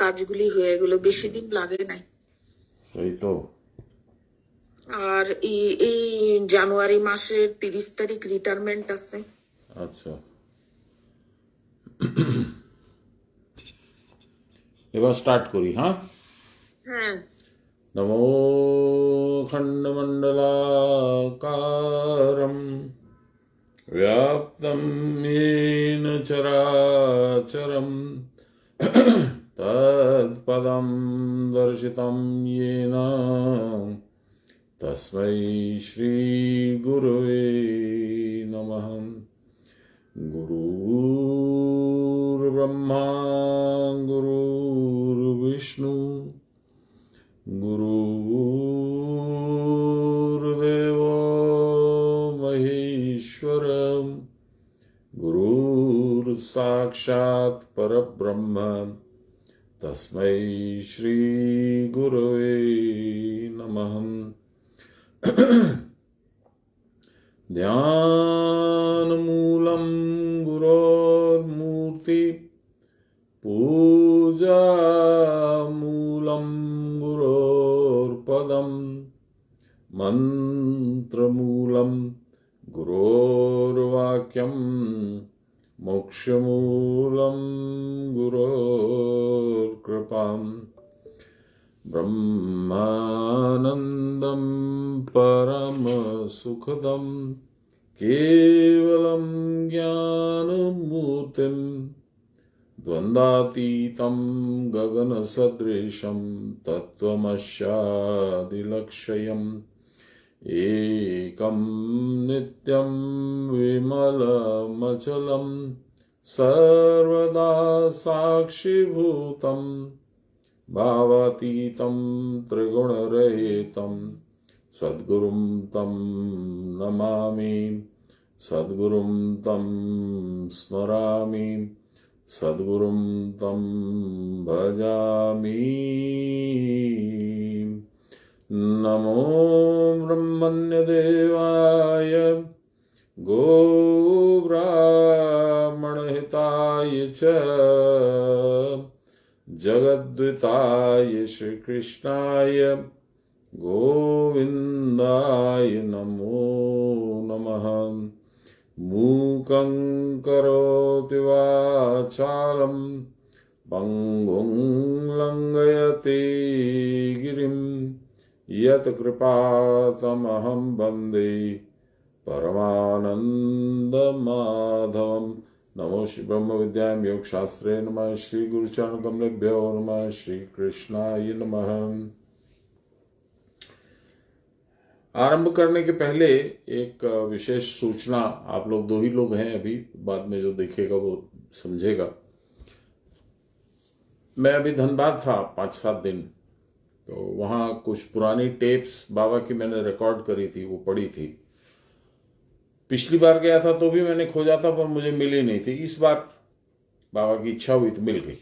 কাজগুলি হয়ে গেল, বেশি দিন লাগে নাই। সেই তো। আর এই জানুয়ারি মাসের 30 তারিখ রিটায়ারমেন্ট আছে। আচ্ছা, এবার স্টার্ট করি। হ্যাঁ, হ্যাঁ। নমো খণ্ডমণ্ডলাকারম व्याप्तं येन चराचरं तत्पदं दर्शितं येन तस्मै श्रीगुरवे नमः। गुरुर्ब्रह्मा गुरुर्विष्णु गुरुर्देवो महेश्वर गुरुर्साक्षात् परब्रह्म तस्मै श्री गुरवे नमः। ध्यानमूलं गुरोर्मूर्ति पूजामूलं गुरोर्पदम् मन्त्रमूलं गुरोर्वाक्यं मोक्षमूलं गुरोर्कृपाम् ब्रह्मानन्दं परमसुखदं केवलं ज्ञानमूर्तिं द्वन्द्वातीतं गगनसदृशं तत्त्वमस्यादिलक्ष्यम् एकं नित्यं विमलमचलं सर्वदा साक्षिभूतं भावातीतं त्रिगुणरहितं सद्गुरुं तं नमामि, सद्गुरुं तं स्मरामि, सद्गुरुं तं भजामि। नमो ब्रह्मण्यदेवाय गोब्राह्मणहिताय च जगद्विताय श्रीकृष्णाय गोविन्दाय नमो नमः। मूकं करोति वाचालं पङ्गुं लङ्घयते गिरिं यत् कृपातमहं वन्दे परमानन्दमाधवम्। नमो श्री ब्रह्म विद्यायां योग शास्त्रे नमः, श्री गुरुचरण कमलेभ्यो नमः, श्री कृष्णाय नमः। आरंभ करने के पहले एक विशेष सूचना। आप लोग दो ही लोग हैं अभी, बाद में जो देखेगा वो समझेगा। मैं अभी धनबाद था 5-7 दिन, तो वहां कुछ पुरानी टेप्स बाबा की मैंने रिकॉर्ड करी थी, वो पड़ी थी। पिछली बार गया था तो भी मैंने खोजा था पर मुझे मिली नहीं थी। इस बार बाबा की इच्छा हुई तो मिल गई।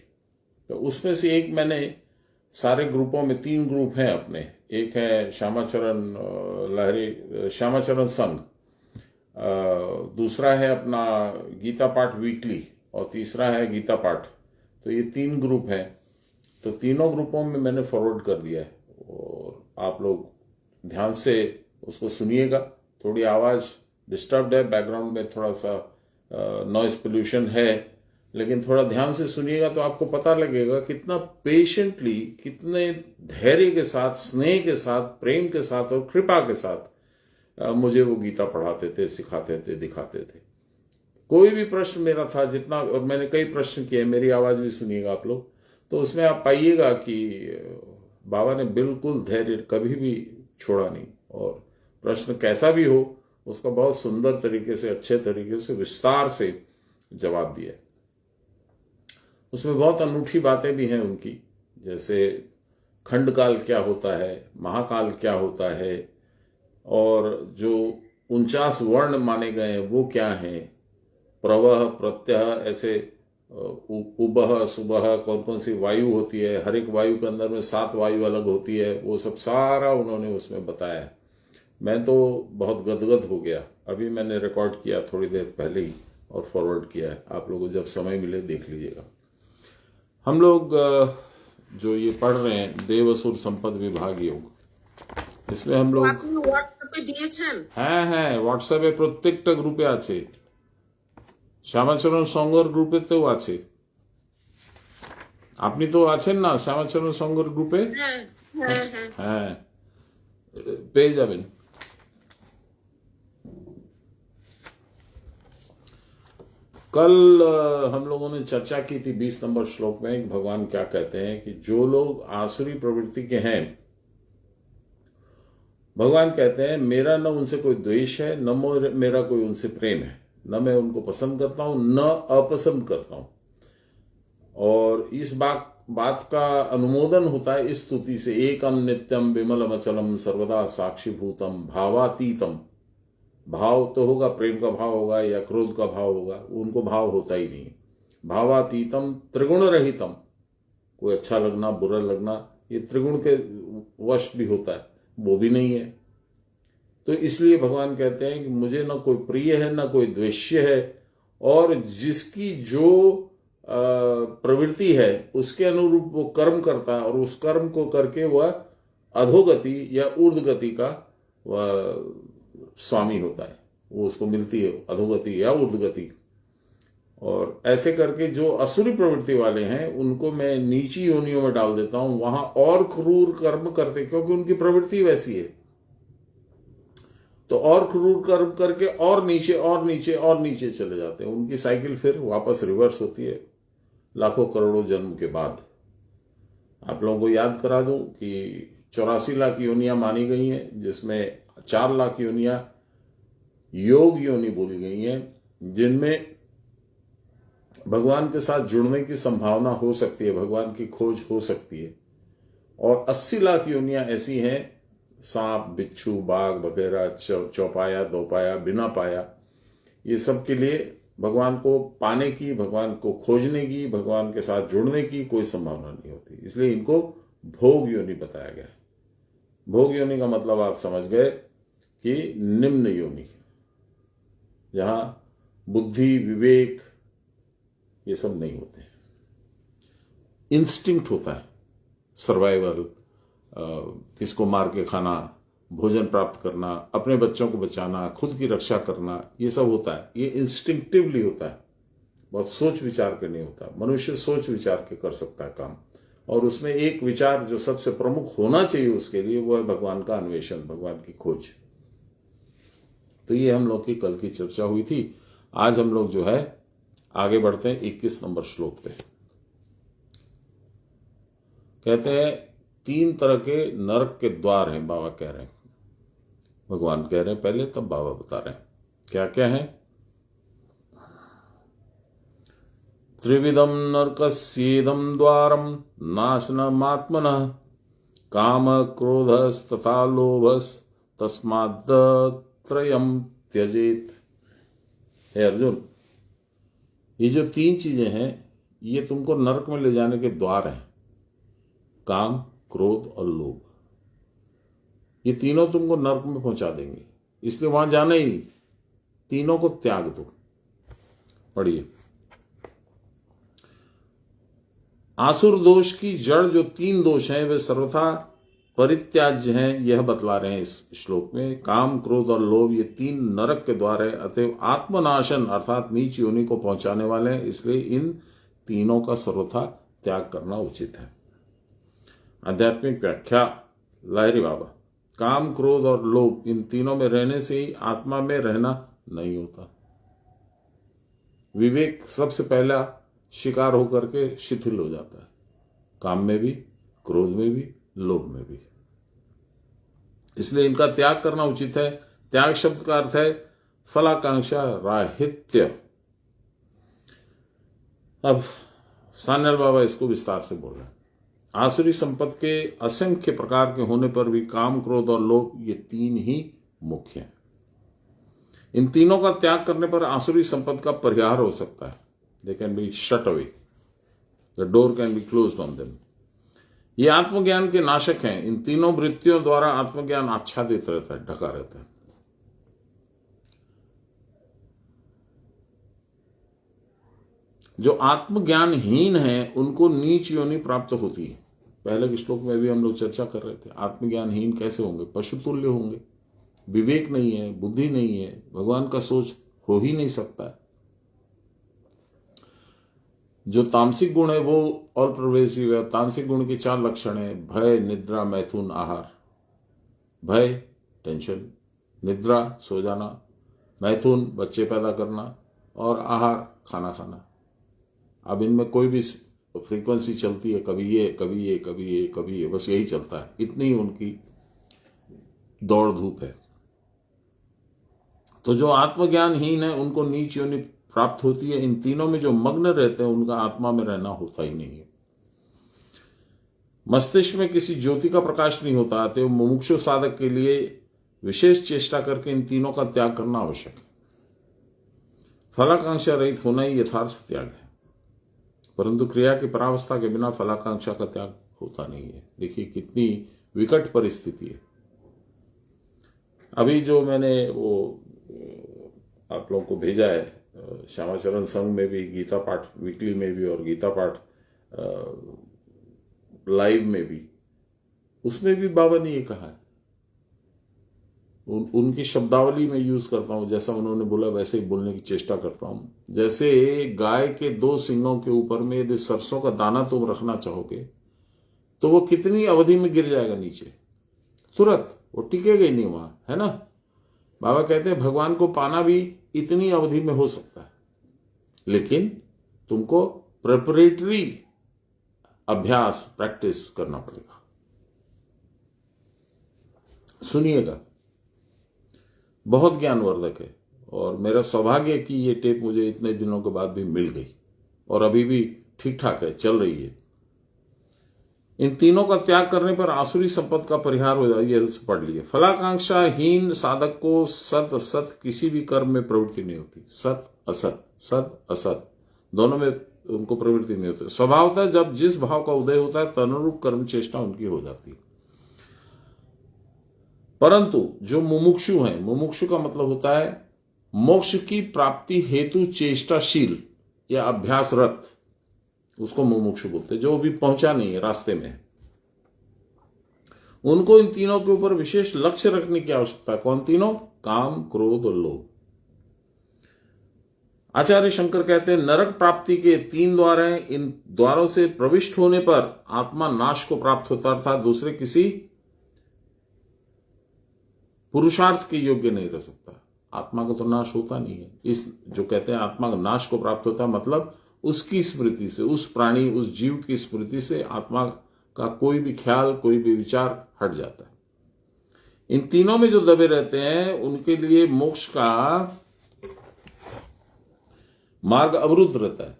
तो उसमें से एक मैंने सारे ग्रुपों में 3 ग्रुप हैं अपने। एक है श्यामाचरण लहरी श्यामाचरण संघ, दूसरा है अपना गीता पाठ वीकली, और तीसरा है गीता पाठ। तो ये 3 ग्रुप हैं। तो तीनों ग्रुपों में मैंने फॉरवर्ड कर दिया है, और आप लोग ध्यान से उसको सुनिएगा। थोड़ी आवाज डिस्टर्ब्ड है, बैकग्राउंड में थोड़ा सा नॉइज पोल्यूशन है, लेकिन थोड़ा ध्यान से सुनिएगा तो आपको पता लगेगा कितना पेशेंटली, कितने धैर्य के साथ, स्नेह के साथ, प्रेम के साथ और कृपा के साथ मुझे वो गीता पढ़ाते थे, सिखाते थे, दिखाते थे। कोई भी प्रश्न मेरा था जितना, और मैंने कई प्रश्न किए, मेरी आवाज भी सुनिएगा आप लोग, तो उसमें आप पाइएगा कि बाबा ने बिल्कुल धैर्य कभी भी छोड़ा नहीं, और प्रश्न कैसा भी हो उसका बहुत सुंदर तरीके से, अच्छे तरीके से, विस्तार से जवाब दिया। उसमें बहुत अनूठी बातें भी हैं उनकी, जैसे खंड काल क्या होता है, महाकाल क्या होता है, और जो 49 वर्ण माने गए हैं वो क्या हैं, प्रवह, प्रत्यह, ऐसे उबह, सुबह, कौन कौन सी वायु होती है, हर एक वायु के अंदर में 7 वायु अलग होती है, वो सब सारा उन्होंने उसमें बताया है। मैं तो बहुत गदगद हो गया। अभी मैंने रिकॉर्ड किया थोड़ी देर पहले ही और फॉरवर्ड किया है। आप लोगों को जब समय मिले देख लीजिएगा। हम लोग जो ये पढ़ रहे हैं देव असुर संपद विभाग योग, इसमें हम তো लोग আপনি হোয়াটসঅ্যাপে দিয়েছেন? হ্যাঁ হোয়াটসঅ্যাপে প্রত্যেকটা গ্রুপে আছে, শ্যামাচরণ সংঘর গ্রুপেতেও আছে। আপনি তো আছেন না শ্যামাচরণ সংঘর গ্রুপে? হ্যাঁ হ্যাঁ হ্যাঁ। হ্যাঁ, পেয়ে যাবেন। कल हम लोगों ने चर्चा की थी 20 नंबर श्लोक में भगवान क्या कहते हैं कि जो लोग आसुरी प्रवृत्ति के हैं, भगवान कहते हैं मेरा न उनसे कोई द्वेष है, न मेरा कोई उनसे प्रेम है, न मैं उनको पसंद करता हूं न अपसंद करता हूं। और इस बात का अनुमोदन होता है इस स्तुति से, एकम नित्यम विमलम अचलम सर्वदा साक्षीभूतम भावातीतम। भाव तो होगा, प्रेम का भाव होगा या क्रोध का भाव होगा, उनको भाव होता ही नहीं। भावातीतम त्रिगुण रहितम, कोई अच्छा लगना बुरा लगना ये त्रिगुण के वश भी होता है, वो भी नहीं है। तो इसलिए भगवान कहते हैं कि मुझे न कोई प्रिय है न कोई द्वेष्य है, और जिसकी जो प्रवृत्ति है उसके अनुरूप वो कर्म करता है, और उस कर्म को करके वह अधोगति या ऊर्ध्वगति का वह स्वामी होता है, वो उसको मिलती है अधोगति या ऊर्ध्वगति। और ऐसे करके जो असुरी प्रवृत्ति वाले हैं उनको मैं नीची योनियों में डाल देता हूं, वहां और क्रूर कर्म करते, क्योंकि उनकी प्रवृत्ति वैसी है। तो और क्रूर कर्म करके और नीचे और नीचे और नीचे चले जाते हैं, उनकी साइकिल फिर वापस रिवर्स होती है लाखों करोड़ों जन्म के बाद। आप लोगों को याद करा दूं कि 84 लाख योनियां मानी गई हैं, जिसमें 4 लाख योनियां योग योनि बोली गई हैं, जिनमें भगवान के साथ जुड़ने की संभावना हो सकती है, भगवान की खोज हो सकती है। और 80 लाख योनियां ऐसी हैं, सांप बिच्छू बाघ वगैरह, चौपाया दोपाया बिना पाया, ये सब के लिए भगवान को पाने की, भगवान को खोजने की, भगवान के साथ जुड़ने की कोई संभावना नहीं होती। इसलिए इनको भोग योनि बताया गया है। भोग योनि का मतलब आप समझ गए कि निम्न योनि, जहां बुद्धि विवेक ये सब नहीं होते, इंस्टिंक्ट होता है, सर्वाइवल, किसको मार के खाना, भोजन प्राप्त करना, अपने बच्चों को बचाना, खुद की रक्षा करना, ये सब होता है। ये इंस्टिंक्टिवली होता है, बहुत सोच विचार के नहीं होता। मनुष्य सोच विचार के कर सकता है काम, और उसमें एक विचार जो सबसे प्रमुख होना चाहिए उसके लिए, वो है भगवान का अन्वेषण, भगवान की खोज। तो ये हम लोग की कल की चर्चा हुई थी। आज हम लोग जो है आगे बढ़ते हैं 21 नंबर श्लोक पे। कहते हैं 3 तरह के नरक के द्वार हैं, बाबा कह रहे हैं, भगवान कह रहे हैं पहले, तब बाबा बता रहे हैं क्या क्या है। त्रिविधम नरकस्येदं द्वारम नाशनमात्मनः काम क्रोधस्तथा लोभस तस्माद्त्रयम् त्यजेत। हे अर्जुन, ये जो 3 चीजें हैं ये तुमको नरक में ले जाने के द्वार हैं, काम क्रोध और लोभ। ये तीनों तुमको नरक में पहुंचा देंगे, इसलिए वहां जाना ही नहीं, तीनों को त्याग दो। पढ़िए, आसुर दोष की जड़ जो 3 दोष हैं वे सर्वथा परित्याज्य हैं, यह बतला रहे हैं इस श्लोक में। काम क्रोध और लोभ ये 3 नरक के द्वार है, अतएव आत्मनाशन अर्थात नीच योनि को पहुंचाने वाले हैं, इसलिए इन तीनों का सर्वथा त्याग करना उचित है। आध्यात्मिक व्याख्या लाहिरी बाबा, काम क्रोध और लोभ इन तीनों में रहने से ही आत्मा में रहना नहीं होता। विवेक सबसे पहला शिकार होकर के शिथिल हो जाता है, काम में भी, क्रोध में भी, लोभ में भी। इसलिए इनका त्याग करना उचित है। त्याग शब्द का अर्थ है फलाकांक्षा राहित्य। अब सान्याल बाबा इसको विस्तार से बोल रहे हैं। आसुरी संपत्ति के असंख्य प्रकार के होने पर भी काम क्रोध और लोभ ये 3 ही मुख्य हैं। इन तीनों का त्याग करने पर आसुरी संपत्ति का परिहार हो सकता है। They can be shut away, the door can be closed on them. ये आत्मज्ञान के नाशक हैं। इन तीनों वृत्तियों द्वारा आत्मज्ञान आच्छादित रहता है, ढका रहता है। जो आत्मज्ञानहीन है उनको नीच योनि प्राप्त होती है, पहले के श्लोक में भी हम लोग चर्चा कर रहे थे, आत्मज्ञानहीन कैसे होंगे? पशुतुल्य होंगे। विवेक नहीं है, बुद्धि नहीं है, भगवान का सोच हो ही नहीं सकता है। जो तामसिक गुण है वो ऑल परवेसिव है। तामसिक गुण के 4 लक्षण है: भय, निद्रा, मैथुन, आहार। भय टेंशन, निद्रा सो जाना, मैथुन बच्चे पैदा करना, और आहार खाना खाना। अब इनमें कोई भी फ्रीक्वेंसी चलती है, कभी ये कभी ये कभी ये कभी ये, बस यही चलता है। इतनी उनकी दौड़ धूप है। तो जो आत्मज्ञानहीन है उनको नीच योनि प्राप्त होती है। इन तीनों में जो मग्न रहते हैं उनका आत्मा में रहना होता ही नहीं है। मस्तिष्क में किसी ज्योति का प्रकाश नहीं होता। तो मुमुक्षु साधक के लिए विशेष चेष्टा करके इन तीनों का त्याग करना आवश्यक है। फलाकांक्षा रहित होना ही यथार्थ त्याग है, परंतु क्रिया की परावस्था के बिना फलाकांक्षा का त्याग होता नहीं है। देखिए कितनी विकट परिस्थिति है। अभी जो मैंने वो आप लोगों को भेजा है, श्यामाचरण संघ में भी गीता पाठ वीकली में भी और गीता पाठ लाइव में भी, उसमें भी बाबा ने ये कहा है। उनकी शब्दावली में यूज करता हूं, जैसा उन्होंने बोला वैसे ही बोलने की चेष्टा करता हूं। जैसे गाय के 2 सिंगों के ऊपर में यदि सरसों का दाना तुम रखना चाहोगे तो वो कितनी अवधि में गिर जाएगा नीचे, तुरंत, वो टिकेगा ही नहीं वहां, है ना। बाबा कहते हैं भगवान को पाना भी इतनी अवधि में हो सकता है, लेकिन तुमको प्रेपरेटरी अभ्यास, प्रैक्टिस करना पड़ेगा। सुनिएगा, बहुत ज्ञानवर्धक है। और मेरा सौभाग्य है कि ये टेप मुझे इतने दिनों के बाद भी मिल गई और अभी भी ठीक ठाक है, चल रही है। इन तीनों का त्याग करने पर आसुरी संपत्ति का परिहार हो जाए, ये पढ़ लिए। फलाकांक्षाहीन साधक को सत असत किसी भी कर्म में प्रवृत्ति नहीं होती। सत असत दोनों में उनको प्रवृत्ति नहीं होती। स्वभावतः जब जिस भाव का उदय होता है तदनुरूप कर्म चेष्टा उनकी हो जाती है। परंतु जो मुमुक्षु हैं, मुमुक्षु का मतलब होता है मोक्ष की प्राप्ति हेतु चेष्टाशील या अभ्यासरत, उसको मुमुक्षु बोलते हैं। जो भी पहुंचा नहीं है, रास्ते में, उनको इन तीनों के ऊपर विशेष लक्ष्य रखने की आवश्यकता है। कौन तीनों? काम, क्रोध और लोभ। आचार्य शंकर कहते हैं नरक प्राप्ति के 3 द्वार हैं। इन द्वारों से प्रविष्ट होने पर आत्मा नाश को प्राप्त होता, अर्थात दूसरे किसी पुरुषार्थ के योग्य नहीं रह सकता। आत्मा का तो नाश होता नहीं है। इस जो कहते हैं आत्मा का नाश को प्राप्त होता है, मतलब उसकी स्मृति से, उस प्राणी, उस जीव की स्मृति से आत्मा का कोई भी ख्याल, कोई भी विचार हट जाता है। इन तीनों में जो दबे रहते हैं उनके लिए मोक्ष का मार्ग अवरुद्ध रहता है।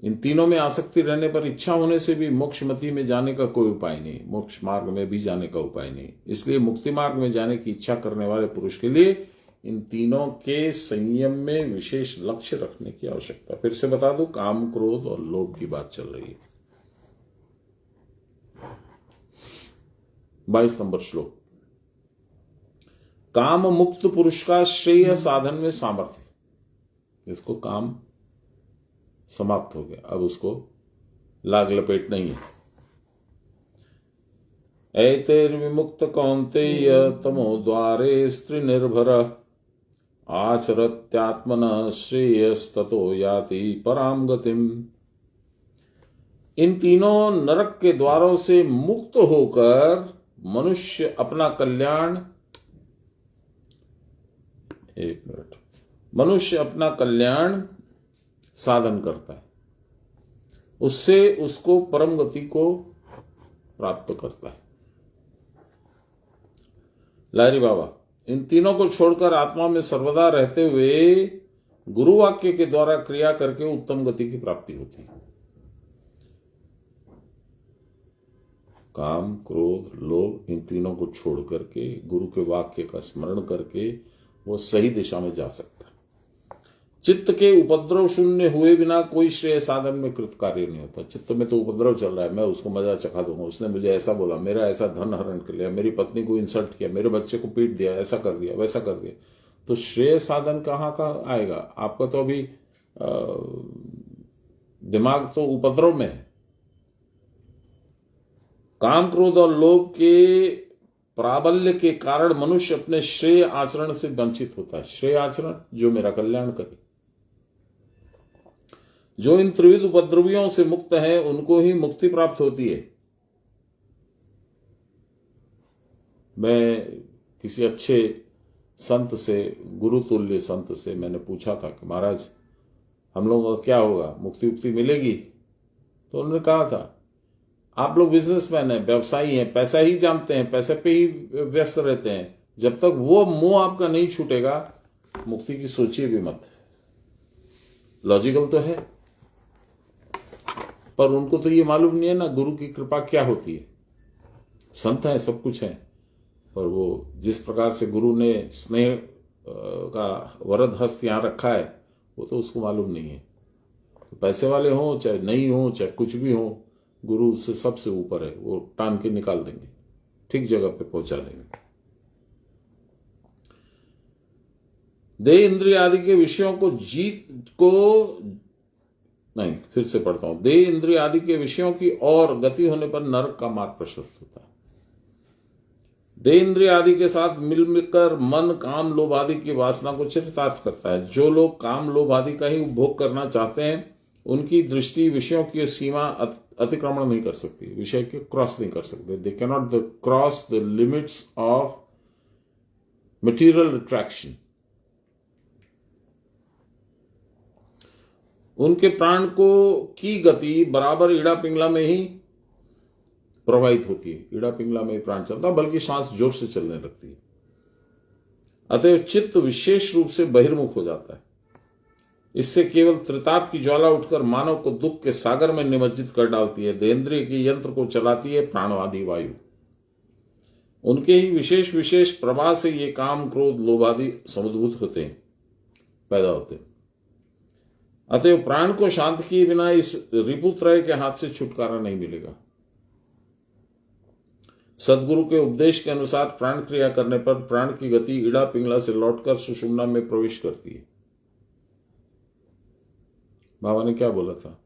इन तीनों में आसक्ति रहने पर इच्छा होने से भी मोक्षमति में जाने का कोई उपाय नहीं, मोक्ष मार्ग में भी जाने का उपाय नहीं। इसलिए मुक्ति मार्ग में जाने की इच्छा करने वाले पुरुष के लिए इन तीनों के संयम में विशेष लक्ष्य रखने की आवश्यकता। फिर से बता दूं, काम, क्रोध और लोभ की बात चल रही है। 22 नंबर श्लोक। काम मुक्त पुरुष का श्रेय साधन में सामर्थ्य। इसको काम समाप्त हो गया, अब उसको लाग लपेट नहीं है। ऐतैर्विमुक्त कौन्तेय तमो द्वारे स्त्री निर्भर आचरत्यात्मन श्रेयस्ततो याति पराम गतिम। इन तीनों नरक के द्वारों से मुक्त होकर मनुष्य अपना कल्याण, मनुष्य अपना कल्याण साधन करता है, उससे उसको परम गति को प्राप्त करता है। लारी बाबा, इन तीनों को छोड़कर आत्मा में सर्वदा रहते हुए गुरु वाक्य के द्वारा क्रिया करके उत्तम गति की प्राप्ति होती है। काम, क्रोध, लोभ, इन तीनों को छोड़ करके गुरु के वाक्य का स्मरण करके वो सही दिशा में जा सकता है। चित्त के उपद्रव शून्य हुए बिना कोई श्रेय साधन में कृत कार्य नहीं होता। चित्त में तो उपद्रव चल रहा है, मैं उसको मजा चखा दूंगा, उसने मुझे ऐसा बोला, मेरा ऐसा धन हरण कर लिया, मेरी पत्नी को इंसल्ट किया, मेरे बच्चे को पीट दिया, ऐसा कर दिया, वैसा कर दिया, तो श्रेय साधन कहाँ का आएगा? आपका तो अभी दिमाग तो उपद्रव में है। काम, क्रोध और लोभ के प्राबल्य के कारण मनुष्य अपने श्रेय आचरण से वंचित होता है। श्रेय आचरण जो मेरा कल्याण करे। जो इन त्रिविध उपद्रवियों से मुक्त है उनको ही मुक्ति प्राप्त होती है। मैं किसी अच्छे संत से, गुरुतुल्य संत से मैंने पूछा था कि महाराज हम लोगों का क्या होगा, मुक्ति उक्ति मिलेगी? तो उन्होंने कहा था आप लोग बिजनेसमैन हैं, व्यवसायी हैं, पैसा ही जानते हैं, पैसे पे ही व्यस्त रहते हैं। जब तक वो मोह आपका नहीं छूटेगा मुक्ति की सोचिए भी मत। लॉजिकल तो है, पर उनको तो ये मालूम नहीं है ना गुरु की कृपा क्या होती है। संत है, सब कुछ है, पर वो जिस प्रकार से गुरु ने स्नेह का वरद हस्त यहां रखा है वो तो उसको मालूम नहीं है। तो पैसे वाले हों चाहे नहीं हो, चाहे कुछ भी हो, गुरु उससे सबसे ऊपर है। वो टान के निकाल देंगे, ठीक जगह पे पहुंचा देंगे। देह इंद्रिय आदि के विषयों को फिर से पढ़ता हूं। देह इंद्रिय आदि के विषयों की और गति होने पर नरक का मार्ग प्रशस्त होता है। देह इंद्रिय आदि के साथ मिलकर मन काम लोभ आदि की वासना को चरितार्थ करता है। जो लोग काम लोभ आदि का ही उपभोग करना चाहते हैं उनकी दृष्टि विषयों की सीमा अतिक्रमण नहीं कर सकती, विषय के क्रॉस नहीं कर सकते। They can not cross the limits of material attraction. उनके प्राण को की गति बराबर ईड़ा पिंगला में ही प्रवाहित होती है। ईड़ा पिंगला में ही प्राण चलता, बल्कि सांस जोर से चलने लगती है। अतएव चित्त विशेष रूप से बहिर्मुख हो जाता है। इससे केवल त्रिताप की ज्वाला उठकर मानव को दुख के सागर में निमज्जित कर डालती है। देहेंद्रिय के यंत्र को चलाती है प्राणवादी वायु। उनके ही विशेष विशेष प्रवाह से ये काम क्रोध लोभ आदि समुद्भूत होते हैं, पैदा होते हैं। अतएव प्राण को शांत किए बिना इस रिपुत्रय के हाथ से छुटकारा नहीं मिलेगा। सदगुरु के उपदेश के अनुसार प्राण क्रिया करने पर प्राण की गति ईड़ा पिंगला से लौटकर सुषुम्ना में प्रवेश करती है। बाबा ने क्या बोला था,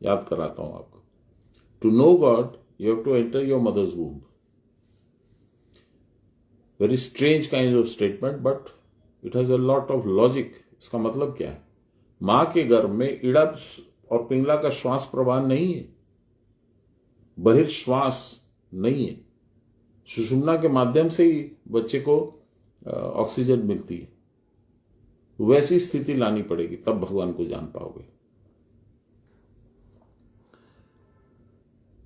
याद कराता हूं आपको। To know God you have to enter your mother's womb. Very strange kind of statement, but it has a lot of logic. इसका मतलब क्या है? मां के गर्भ में ईड़ा और पिंगला का श्वास प्रवाह नहीं है, बहिर्श्वास नहीं है। सुषुम्ना के माध्यम से ही बच्चे को ऑक्सीजन मिलती है। वैसी स्थिति लानी पड़ेगी, तब भगवान को जान पाओगे।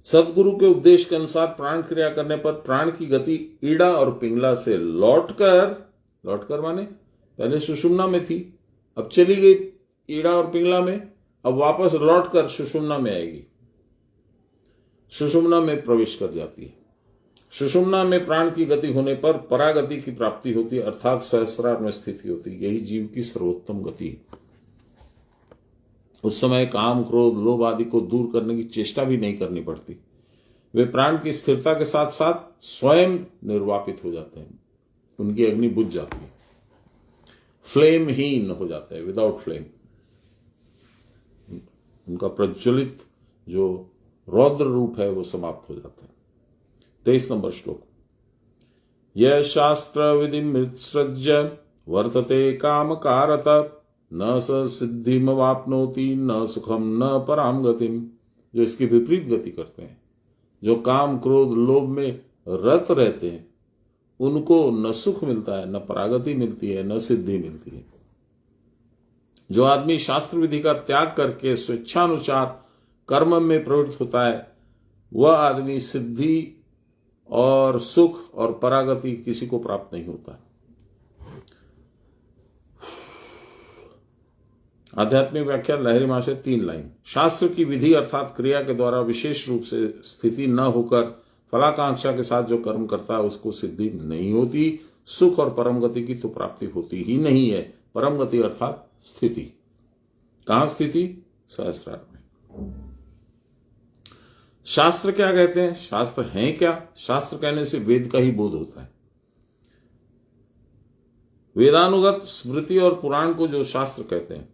सदगुरु के उपदेश के अनुसार प्राण क्रिया करने पर प्राण की गति ईड़ा और पिंगला से लौटकर माने पहले सुषुम्ना में थी, अब चली गई ईड़ा और पिंगला में, अब वापस लौटकर सुषुम्ना में आएगी। सुषुम्ना में प्रवेश कर जाती है। सुषुम्ना में प्राण की गति होने पर परागति की प्राप्ति होती है, अर्थात सहस्रार में स्थिति होती है। यही जीव की सर्वोत्तम गति है। उस समय काम क्रोध लोभ आदि को दूर करने की चेष्टा भी नहीं करनी पड़ती। वे प्राण की स्थिरता के साथ साथ स्वयं निर्वापित हो जाते हैं। उनकी अग्नि बुझ जाती है, फ्लेमहीन हो जाते हैं, विदाउट फ्लेम। उनका प्रज्वलित जो रौद्र रूप है वो समाप्त हो जाता है। 23 नंबर श्लोक। यह शास्त्र विधि मृत्सृज्य वर्तते काम कारत न स सिद्धिम वाप्नोति न सुखम न पराम गतिम। जो इसकी विपरीत गति करते हैं, जो काम क्रोध लोभ में रत रहते हैं, उनको न सुख मिलता है, न परागति मिलती है, न सिद्धि मिलती है। जो आदमी शास्त्र विधि का त्याग करके स्वेच्छानुसार कर्म में प्रवृत्त होता है, वह आदमी सिद्धि और सुख और परागति किसी को प्राप्त नहीं होता। आध्यात्मिक व्याख्या लहरी माशे 3 लाइन। शास्त्र की विधि अर्थात क्रिया के द्वारा विशेष रूप से स्थिति न होकर फलाकांक्षा के साथ जो कर्म करता है उसको सिद्धि नहीं होती। सुख और परम गति की तो प्राप्ति होती ही नहीं है। परम गति अर्थात स्थिति। कहां स्थिति? सहस्रार में। शास्त्र क्या कहते हैं? शास्त्र हैं क्या? शास्त्र कहने से वेद का ही बोध होता है। वेदानुगत स्मृति और पुराण को जो शास्त्र कहते हैं,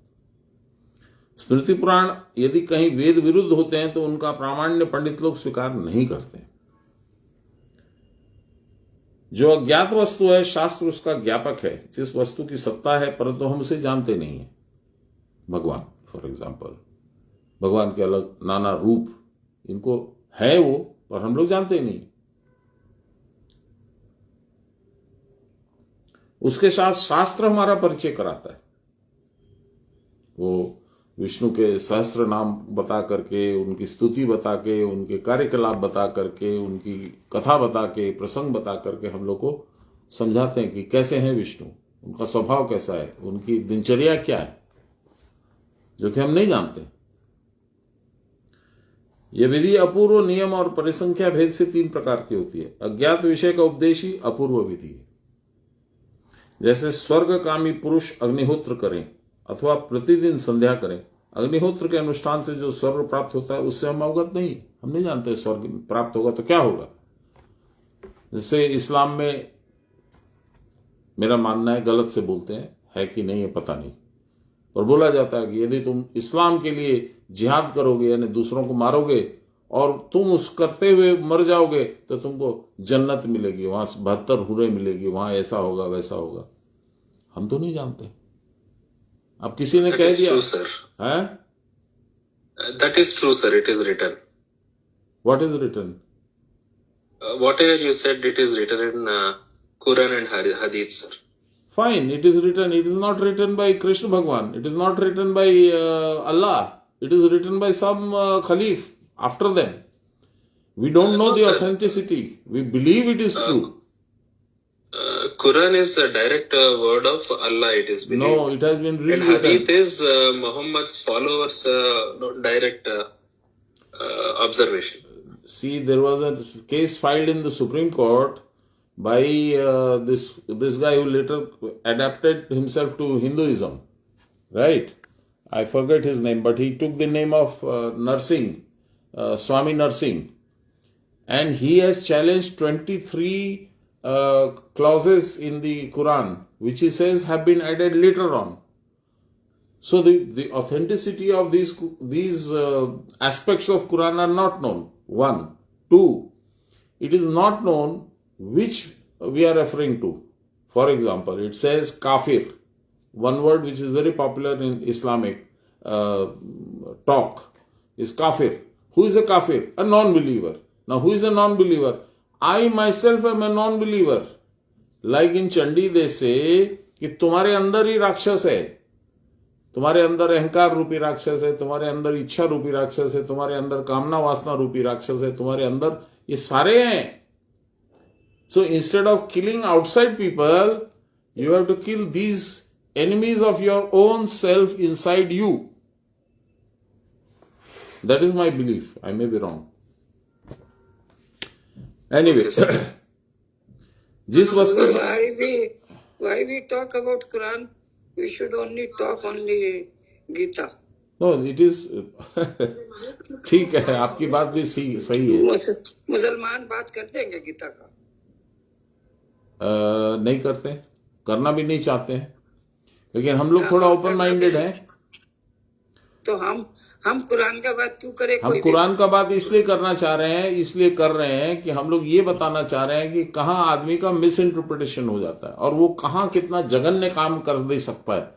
स्मृति पुराण यदि कहीं वेद विरुद्ध होते हैं तो उनका प्रामाण्य पंडित लोग स्वीकार नहीं करते। जो अज्ञात वस्तु है शास्त्र उसका ज्ञापक है, जिस वस्तु की सत्ता है परंतु हम उसे जानते नहीं है। भगवान फॉर एग्जाम्पल, भगवान के अलग नाना रूप, इनको है वो, पर हम लोग जानते नहीं। उसके साथ शास्त्र हमारा परिचय कराता है। वो विष्णु के सहस्त्र नाम बता करके, उनकी स्तुति बता के, उनके कार्यकलाप बता करके, उनकी कथा बता के, प्रसंग बता करके हम लोग को समझाते हैं कि कैसे हैं विष्णु, उनका स्वभाव कैसा है, उनकी दिनचर्या क्या है, जो कि हम नहीं जानते। यह विधि अपूर्व नियम और परिसंख्या भेद से 3 प्रकार की होती है। अज्ञात विषय का उपदेश ही अपूर्व विधि है। जैसे स्वर्गकामी पुरुष अग्निहोत्र करें अथवा प्रतिदिन संध्या करें। अग्निहोत्र के अनुष्ठान से जो स्वर्ग प्राप्त होता है उससे हम अवगत नहीं, हम नहीं जानते स्वर्ग प्राप्त होगा तो क्या होगा। जैसे इस्लाम में मेरा मानना है, गलत से बोलते हैं, है कि नहीं है पता नहीं, और बोला जाता है कि यदि तुम इस्लाम के लिए जिहाद करोगे यानी दूसरों को मारोगे और तुम उस करते हुए मर जाओगे तो तुमको जन्नत मिलेगी, वहां 72 हुरें मिलेगी, वहां ऐसा होगा वैसा होगा। हम तो नहीं जानते। अब किसी ने कह दिया है, That is true, sir. It is written. What is written? Whatever you said, it is written in Quran and Hadith, sir. Fine, it is written. It is not written by Krishna Bhagwan. It is not written by Allah. It is written by some Khalif after them. We don't know No, the sir. authenticity. We believe it is true. Quran is a direct word of Allah. It is believed. No, it has been And rewritten. Hadith is Muhammad's followers' direct observation. See, there was a case filed in the Supreme Court by this guy who later adapted himself to Hinduism, right? I forget his name, but he took the name of Narsingh, Swami Narsingh, and he has challenged 23 clauses in the Quran, which he says have been added later on. So the authenticity of these aspects of Quran are not known. 1. 2. It is not known which we are referring to. For example, it says kafir, one word which is very popular in Islamic talk is kafir. Who is a kafir? A non-believer. Now, who is a non-believer? I myself am a non-believer. Like in Chandi, they say कि तुम्हारे अंदर ही राक्षस है, तुम्हारे अंदर अहंकार रूपी राक्षस है, तुम्हारे अंदर इच्छा रूपी राक्षस है, तुम्हारे अंदर कामना वासना रूपी राक्षस है, तुम्हारे अंदर ये सारे हैं. So instead of killing outside people, you have to kill these enemies of your own self inside you. That is my belief. I may be wrong. Anyway, जिस वस्तु why we talk about Quran, we should only talk only Gita. No, it is ठीक है, आपकी बात भी सही है. मुसलमान बात करते हैं क्या गीता का? नहीं करते, करना भी नहीं चाहते हैं, लेकिन हम लोग थोड़ा ओपन माइंडेड हैं. तो हम कुरान का बात क्यों करें? हम कुरान का बात इसलिए करना चाह रहे हैं, इसलिए कर रहे हैं कि हम लोग ये बताना चाह रहे हैं कि कहाँ आदमी का मिस इंटरप्रिटेशन हो जाता है और वो कहाँ कितना जघन्य काम कर दे सकता है.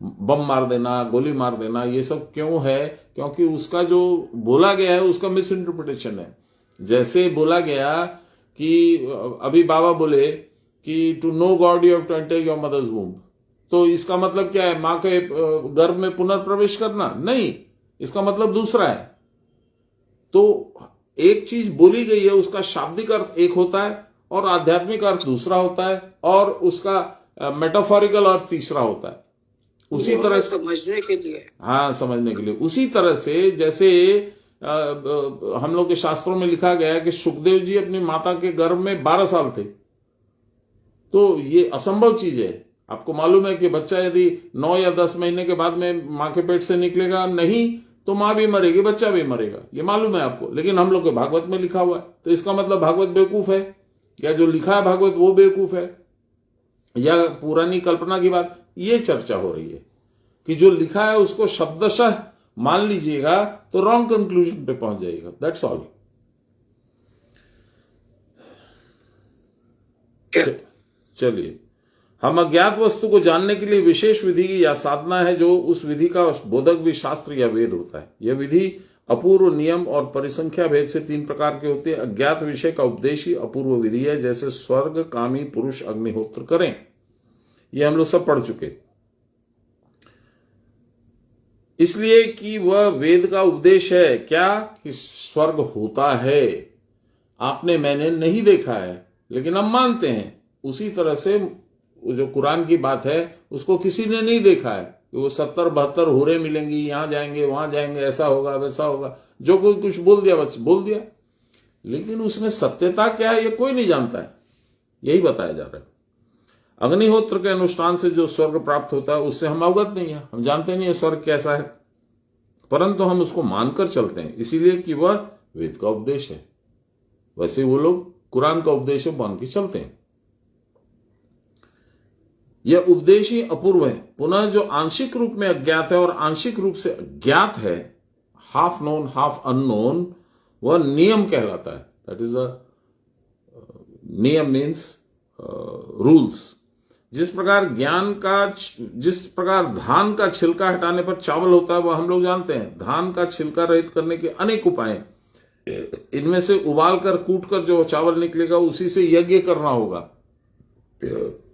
बम मार देना, गोली मार देना, ये सब क्यों है? क्योंकि उसका जो बोला गया है उसका मिस इंटरप्रिटेशन है. जैसे बोला गया कि अभी बाबा बोले कि to know God you have to enter your mother's womb, तो इसका मतलब क्या है? मां के गर्भ में पुनर्प्रवेश करना? नहीं, इसका मतलब दूसरा है. तो एक चीज बोली गई है, उसका शाब्दिक अर्थ एक होता है और आध्यात्मिक अर्थ दूसरा होता है और उसका मेटाफोरिकल अर्थ तीसरा होता है. उसी तरह समझने के लिए, हाँ, समझने के लिए. उसी तरह से जैसे हम लोग के शास्त्रों में लिखा गया है कि सुखदेव जी अपनी माता के गर्भ में 12 साल थे. तो ये असंभव चीज है. आपको मालूम है कि बच्चा यदि 9 या 10 महीने के बाद में मां के पेट से निकलेगा नहीं तो मां भी मरेगी, बच्चा भी मरेगा, ये मालूम है आपको. लेकिन हम लोग के भागवत में लिखा हुआ है, तो इसका मतलब भागवत बेवकूफ है या जो लिखा है भागवत वो बेवकूफ है या पुरानी कल्पना की बात? ये चर्चा हो रही है कि जो लिखा है उसको शब्दशः मान लीजिएगा तो रॉन्ग कंक्लूजन पे पहुंच जाएगा. That's all. चलिए, हम अज्ञात वस्तु को जानने के लिए विशेष विधि या साधना है, जो उस विधि का बोधक भी शास्त्र या वेद होता है। यह विधि अपूर्व नियम और परिसंख्या भेद से 3 प्रकार के होते हैं। अज्ञात विषय का उपदेश ही अपूर्व विधि है, जैसे स्वर्ग कामी पुरुष अग्निहोत्र करें। ये हम लोग सब पढ़ चुके। इसलिए कि वह वेद का उपदेश है क्या, कि स्वर्ग होता है, आपने मैंने नहीं देखा है लेकिन हम मानते हैं। उसी तरह से जो कुरान की बात है उसको किसी ने नहीं देखा है कि वो 70-72 हूरें मिलेंगी, यहां जाएंगे वहां जाएंगे, ऐसा होगा वैसा होगा। जो कोई कुछ बोल दिया बस बोल दिया, लेकिन उसमें सत्यता क्या है ये कोई नहीं जानता है। यही बताया जा रहा है। अग्निहोत्र के अनुष्ठान से जो स्वर्ग प्राप्त होता है उससे हम अवगत नहीं है, हम जानते नहीं है स्वर्ग कैसा है, परंतु हम उसको मानकर चलते हैं, इसीलिए कि वह वेद का उपदेश है। वैसे वो लोग कुरान का उपदेश मान के चलते हैं। यह उपदेश ही अपूर्व है। पुनः जो आंशिक रूप में अज्ञात है और आंशिक रूप से ज्ञात है, हाफ नोन हाफ अननोन, वह नियम कहलाता है। दैट इज अ नियम मीन्स रूल्स। जिस प्रकार धान का छिलका हटाने पर चावल होता है, वह हम लोग जानते हैं। धान का छिलका रहित करने के अनेक उपाय हैं। इनमें से उबाल कर कूट कर जो चावल निकलेगा उसी से यज्ञ करना होगा।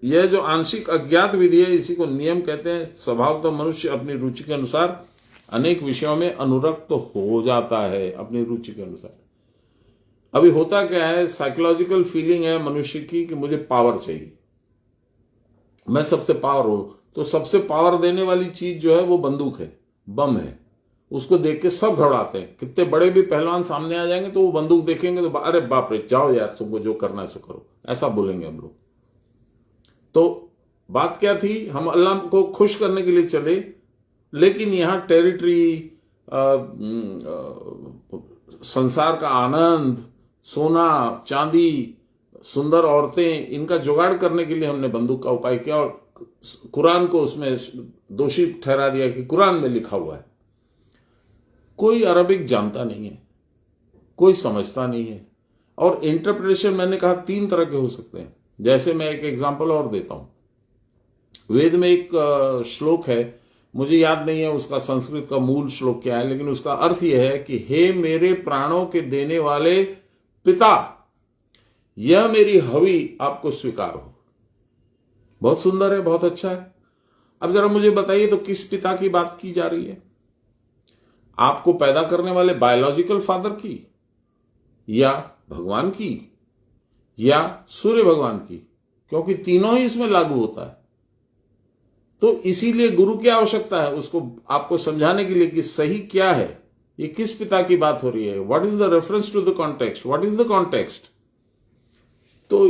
यह जो आंशिक अज्ञात विधि है इसी को नियम कहते हैं। स्वभावतः मनुष्य अपनी रुचि के अनुसार अनेक विषयों में अनुरक्त हो जाता है, अपनी रुचि के अनुसार। अभी होता क्या है, साइकोलॉजिकल फीलिंग है मनुष्य की कि मुझे पावर चाहिए, मैं सबसे पावर हूं। तो सबसे पावर देने वाली चीज जो है वो बंदूक है, बम है। उसको देख के सब घबराते हैं। कितने बड़े भी पहलवान सामने आ जाएंगे तो वो बंदूक देखेंगे तो अरे बाप रे, जाओ यार, तुमको जो करना है सो करो, ऐसा बोलेंगे हम लोग। तो बात क्या थी, हम अल्लाह को खुश करने के लिए चले, लेकिन यहां टेरिटरी, संसार का आनंद, सोना चांदी, सुंदर औरतें, इनका जुगाड़ करने के लिए हमने बंदूक का उपाय किया और कुरान को उसमें दोषी ठहरा दिया कि कुरान में लिखा हुआ है। कोई अरबिक जानता नहीं है, कोई समझता नहीं है। और इंटरप्रिटेशन मैंने कहा 3 तरह के हो सकते हैं। जैसे मैं एक एग्जांपल और देता हूं। वेद में एक श्लोक है, मुझे याद नहीं है उसका संस्कृत का मूल श्लोक क्या है, लेकिन उसका अर्थ यह है कि हे मेरे प्राणों के देने वाले पिता, यह मेरी हवि आपको स्वीकार हो। बहुत सुंदर है, बहुत अच्छा है। अब जरा मुझे बताइए तो किस पिता की बात की जा रही है? आपको पैदा करने वाले बायोलॉजिकल फादर की, या भगवान की, या सूर्य भगवान की? क्योंकि तीनों ही इसमें लागू होता है। तो इसीलिए गुरु की आवश्यकता है उसको आपको समझाने के लिए कि सही क्या है, ये किस पिता की बात हो रही है, what is the reference to the context, what is the context. तो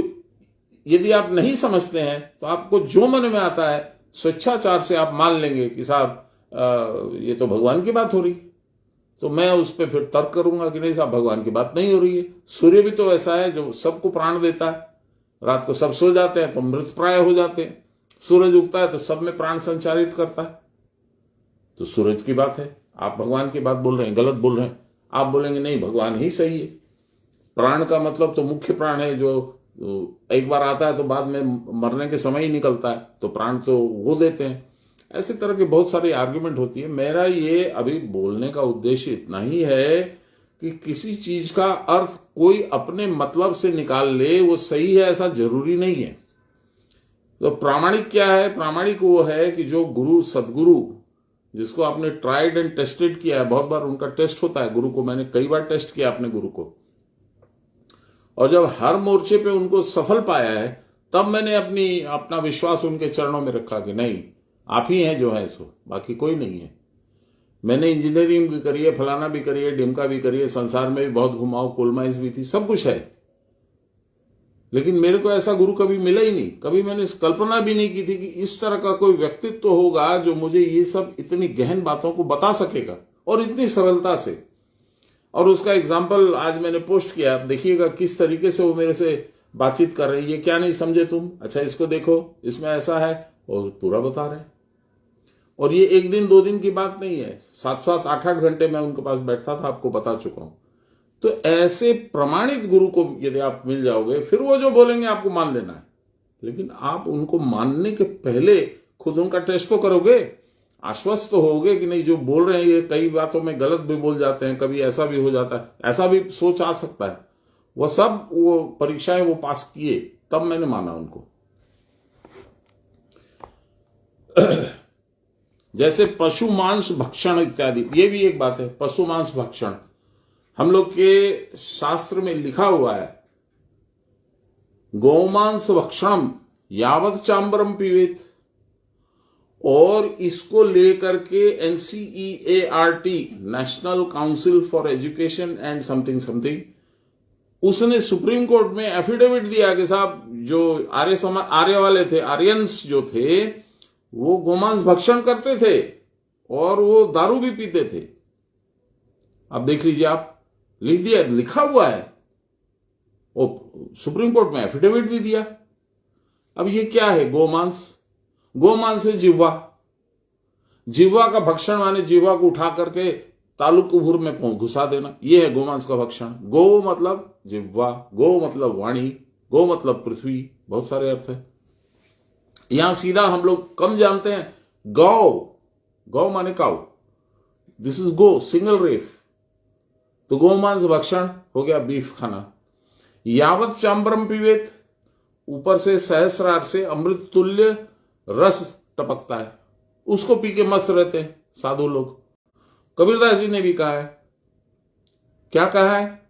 यदि आप नहीं समझते हैं तो आपको जो मन में आता है स्वेच्छाचार से आप मान लेंगे कि साहब ये तो भगवान की बात हो रही, तो मैं उस पर फिर तर्क करूंगा कि नहीं साहब भगवान की बात नहीं हो रही है। सूर्य भी तो ऐसा है जो सबको प्राण देता है। रात को सब सो जाते हैं तो मृत प्राय हो जाते हैं, सूरज उगता है तो सब में प्राण संचारित करता है। तो सूरज की बात है, आप भगवान की बात बोल रहे हैं, गलत बोल रहे हैं। आप बोलेंगे नहीं भगवान ही सही है। प्राण का मतलब तो मुख्य प्राण है जो एक बार आता है तो बाद में मरने के समय ही निकलता है, तो प्राण तो वो देते हैं। ऐसे तरह के बहुत सारी आर्ग्यूमेंट होती है। मेरा ये अभी बोलने का उद्देश्य इतना ही है कि किसी चीज का अर्थ कोई अपने मतलब से निकाल ले वो सही है ऐसा जरूरी नहीं है। तो प्रामाणिक क्या है? प्रामाणिक वो है कि जो गुरु सदगुरु जिसको आपने ट्राइड एंड टेस्टेड किया है, बहुत बार उनका टेस्ट होता है गुरु को, मैंने कई बार टेस्ट किया अपने गुरु को, और जब हर मोर्चे पे उनको सफल पाया है तब मैंने अपना विश्वास उनके चरणों में रखा कि नहीं आप ही हैं जो है सो, बाकी कोई नहीं है। मैंने इंजीनियरिंग भी करी है, फलाना भी करी है, डिमका भी करी है, संसार में भी बहुत घुमाओ, कोल माइंस भी थी, सब कुछ है, लेकिन मेरे को ऐसा गुरु कभी मिला ही नहीं। कभी मैंने कल्पना भी नहीं की थी कि इस तरह का कोई व्यक्तित्व होगा जो मुझे ये सब इतनी गहन बातों को बता सकेगा और इतनी सरलता से। और उसका एग्जाम्पल आज मैंने पोस्ट किया, देखिएगा किस तरीके से वो मेरे से बातचीत कर रही है। क्या नहीं समझे तुम? अच्छा इसको देखो, इसमें ऐसा है, और पूरा बता रहे हैं। और ये 1 दिन 2 दिन की बात नहीं है, 7-7 8-8 घंटे मैं उनके पास बैठता था, आपको बता चुका हूं। तो ऐसे प्रमाणित गुरु को यदि आप मिल जाओगे फिर वो जो बोलेंगे आपको मान लेना है। लेकिन आप उनको मानने के पहले खुद उनका टेस्ट तो करोगे, आश्वस्त तो होगे कि नहीं जो बोल रहे हैं ये कई बातों में गलत भी बोल जाते हैं, कभी ऐसा भी हो जाता है, ऐसा भी सोच आ सकता है। वो सब वो परीक्षाएं वो पास किए, तब मैंने माना उनको। जैसे पशु मांस भक्षण इत्यादि, ये भी एक बात है। पशु मांस भक्षण हम लोग के शास्त्र में लिखा हुआ है, गोमांस भक्षणम यावत चांबरम पीवेत, और इसको लेकर के NCEART national council for education and something something, उसने सुप्रीम कोर्ट में एफिडेविट दिया कि साहब जो आर्य वाले थे, आर्यंस जो थे, वो गोमांस भक्षण करते थे और वो दारू भी पीते थे। अब देख लीजिए, आप लिख दिया, लिखा हुआ है, वो सुप्रीम कोर्ट में एफिडेविट भी दिया। अब ये क्या है गोमांस? गोमांस है जिह्वा। जिह्वा का भक्षण माने जिह्वा को उठा करके तालुकुभुर में घुसा देना, यह है गोमांस का भक्षण। गो मतलब जिह्वा, गो मतलब वाणी, गो मतलब पृथ्वी, बहुत सारे अर्थ है। यहां सीधा हम लोग कम जानते हैं, गौ, गौ माने cow, this is go, single ref, तो गोमांस भक्षण हो गया, बीफ खाना। यावत चांबरम पीवेत, ऊपर से सहस्रार से अमृत तुल्य रस टपकता है, उसको पी के मस्त रहते हैं साधु लोग। कबीरदास जी ने भी कहा है, क्या कहा है?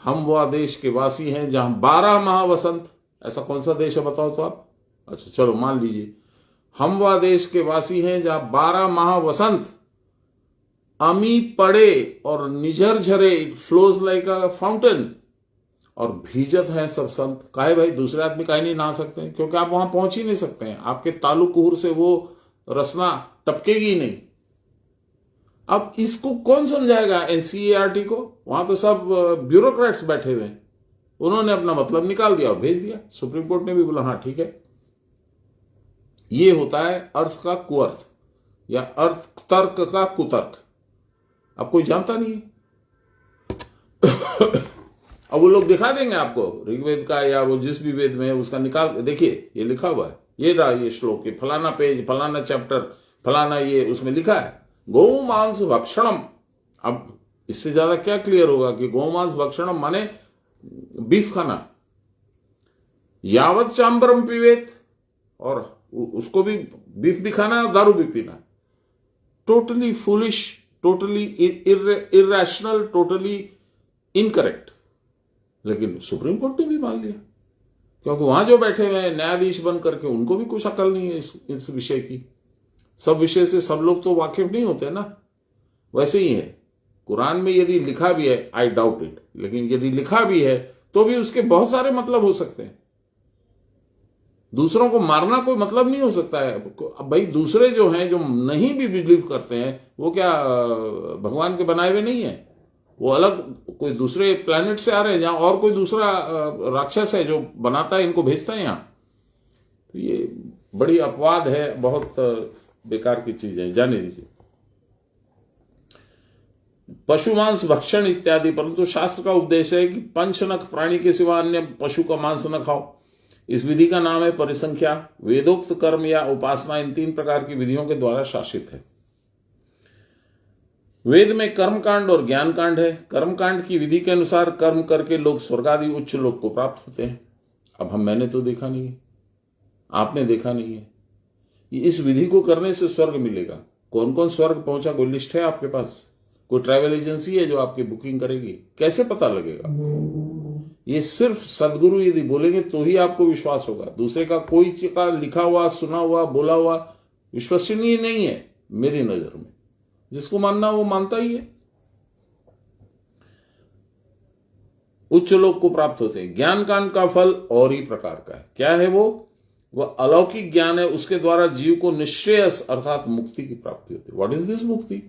हम वह देश के वासी हैं जहां 12 माह वसंत, ऐसा कौन सा देश है बताओ तो आप? अच्छा चलो मान लीजिए, हम वह देश के वासी हैं जहां 12 माह वसंत अमी पड़े और निझर झरे, it flows like a fountain, और भीजत हैं सब संत। काहे भाई, दूसरे आदमी काहे नहीं नहा सकते? क्योंकि आप वहां पहुंच ही नहीं सकते हैं, आपके तालु कुहर से वो रसना टपकेगी ही नहीं। अब इसको कौन समझाएगा NCERT को? वहां तो सब ब्यूरोक्रेट्स बैठे हुए हैं, उन्होंने अपना मतलब निकाल दिया और भेज दिया। सुप्रीम कोर्ट ने भी बोला हाँ ठीक है। ये होता है अर्थ का कुअर्थ, या अर्थ तर्क का कुतर्क। अब कोई जानता नहीं है। अब वो लोग दिखा देंगे आपको ऋग्वेद का या वो जिस भी वेद में है उसका निकाल, देखिए ये लिखा हुआ है, ये रहा ये श्लोक, ये फलाना पेज, फलाना चैप्टर, फलाना ये, उसमें लिखा है गोमांस भक्षणम। अब इससे ज्यादा क्या क्लियर होगा कि गोमांस भक्षणम माने बीफ खाना। यावत चांबरम पीवेत, और उसको भी बीफ भी खाना है, दारू भी पीना। Totally foolish, totally irrational, totally incorrect. लेकिन सुप्रीम कोर्ट ने भी मान लिया, क्योंकि वहां जो बैठे हुए हैं न्यायाधीश बन करके, उनको भी कुछ अकल नहीं है इस विषय की। सब विषय से सब लोग तो वाकिफ नहीं होते ना। वैसे ही है, कुरान में यदि लिखा भी है, आई डाउट इट, लेकिन यदि लिखा भी है तो भी उसके बहुत सारे मतलब हो सकते हैं। दूसरों को मारना कोई मतलब नहीं हो सकता है। अब भाई दूसरे जो हैं, जो नहीं भी बिलीव करते हैं, वो क्या भगवान के बनाए हुए नहीं है? वो अलग कोई दूसरे प्लेनेट से आ रहे हैं, जहां और कोई दूसरा राक्षस है जो बनाता है, इनको भेजता है यहां। तो ये बड़ी अपवाद है, बहुत बेकार की चीज है, जाने दीजिए। पशु मांस भक्षण इत्यादि, परंतु शास्त्र का उपदेश है कि पंचनख प्राणी के सिवा अन्य पशु का मांस न खाओ। इस विधि का नाम है परिसंख्या। वेदोक्त कर्म या उपासना इन 3 प्रकार की विधियों के द्वारा शासित है। वेद में कर्मकांड और ज्ञान कांड है। कर्मकांड की विधि के अनुसार कर्म करके लोग स्वर्ग आदि उच्च लोक को प्राप्त होते हैं। अब मैंने तो देखा नहीं है, आपने देखा नहीं है, इस विधि को करने से स्वर्ग मिलेगा। कौन कौन स्वर्ग पहुंचा, कोई लिस्ट है आपके पास? कोई ट्रैवल एजेंसी है जो आपकी बुकिंग करेगी? कैसे पता लगेगा? ये सिर्फ सदगुरु यदि बोलेंगे तो ही आपको विश्वास होगा। दूसरे का कोई का लिखा हुआ, सुना हुआ, बोला हुआ विश्वसनीय नहीं है मेरी नजर में। जिसको मानना वो मानता ही है। उच्च लोक को प्राप्त होते हैं। ज्ञान कांड का फल और ही प्रकार का है। क्या है वो? वह अलौकिक ज्ञान है, उसके द्वारा जीव को निश्रेयस अर्थात मुक्ति की प्राप्ति होती है। व्हाट इज दिस मुक्ति?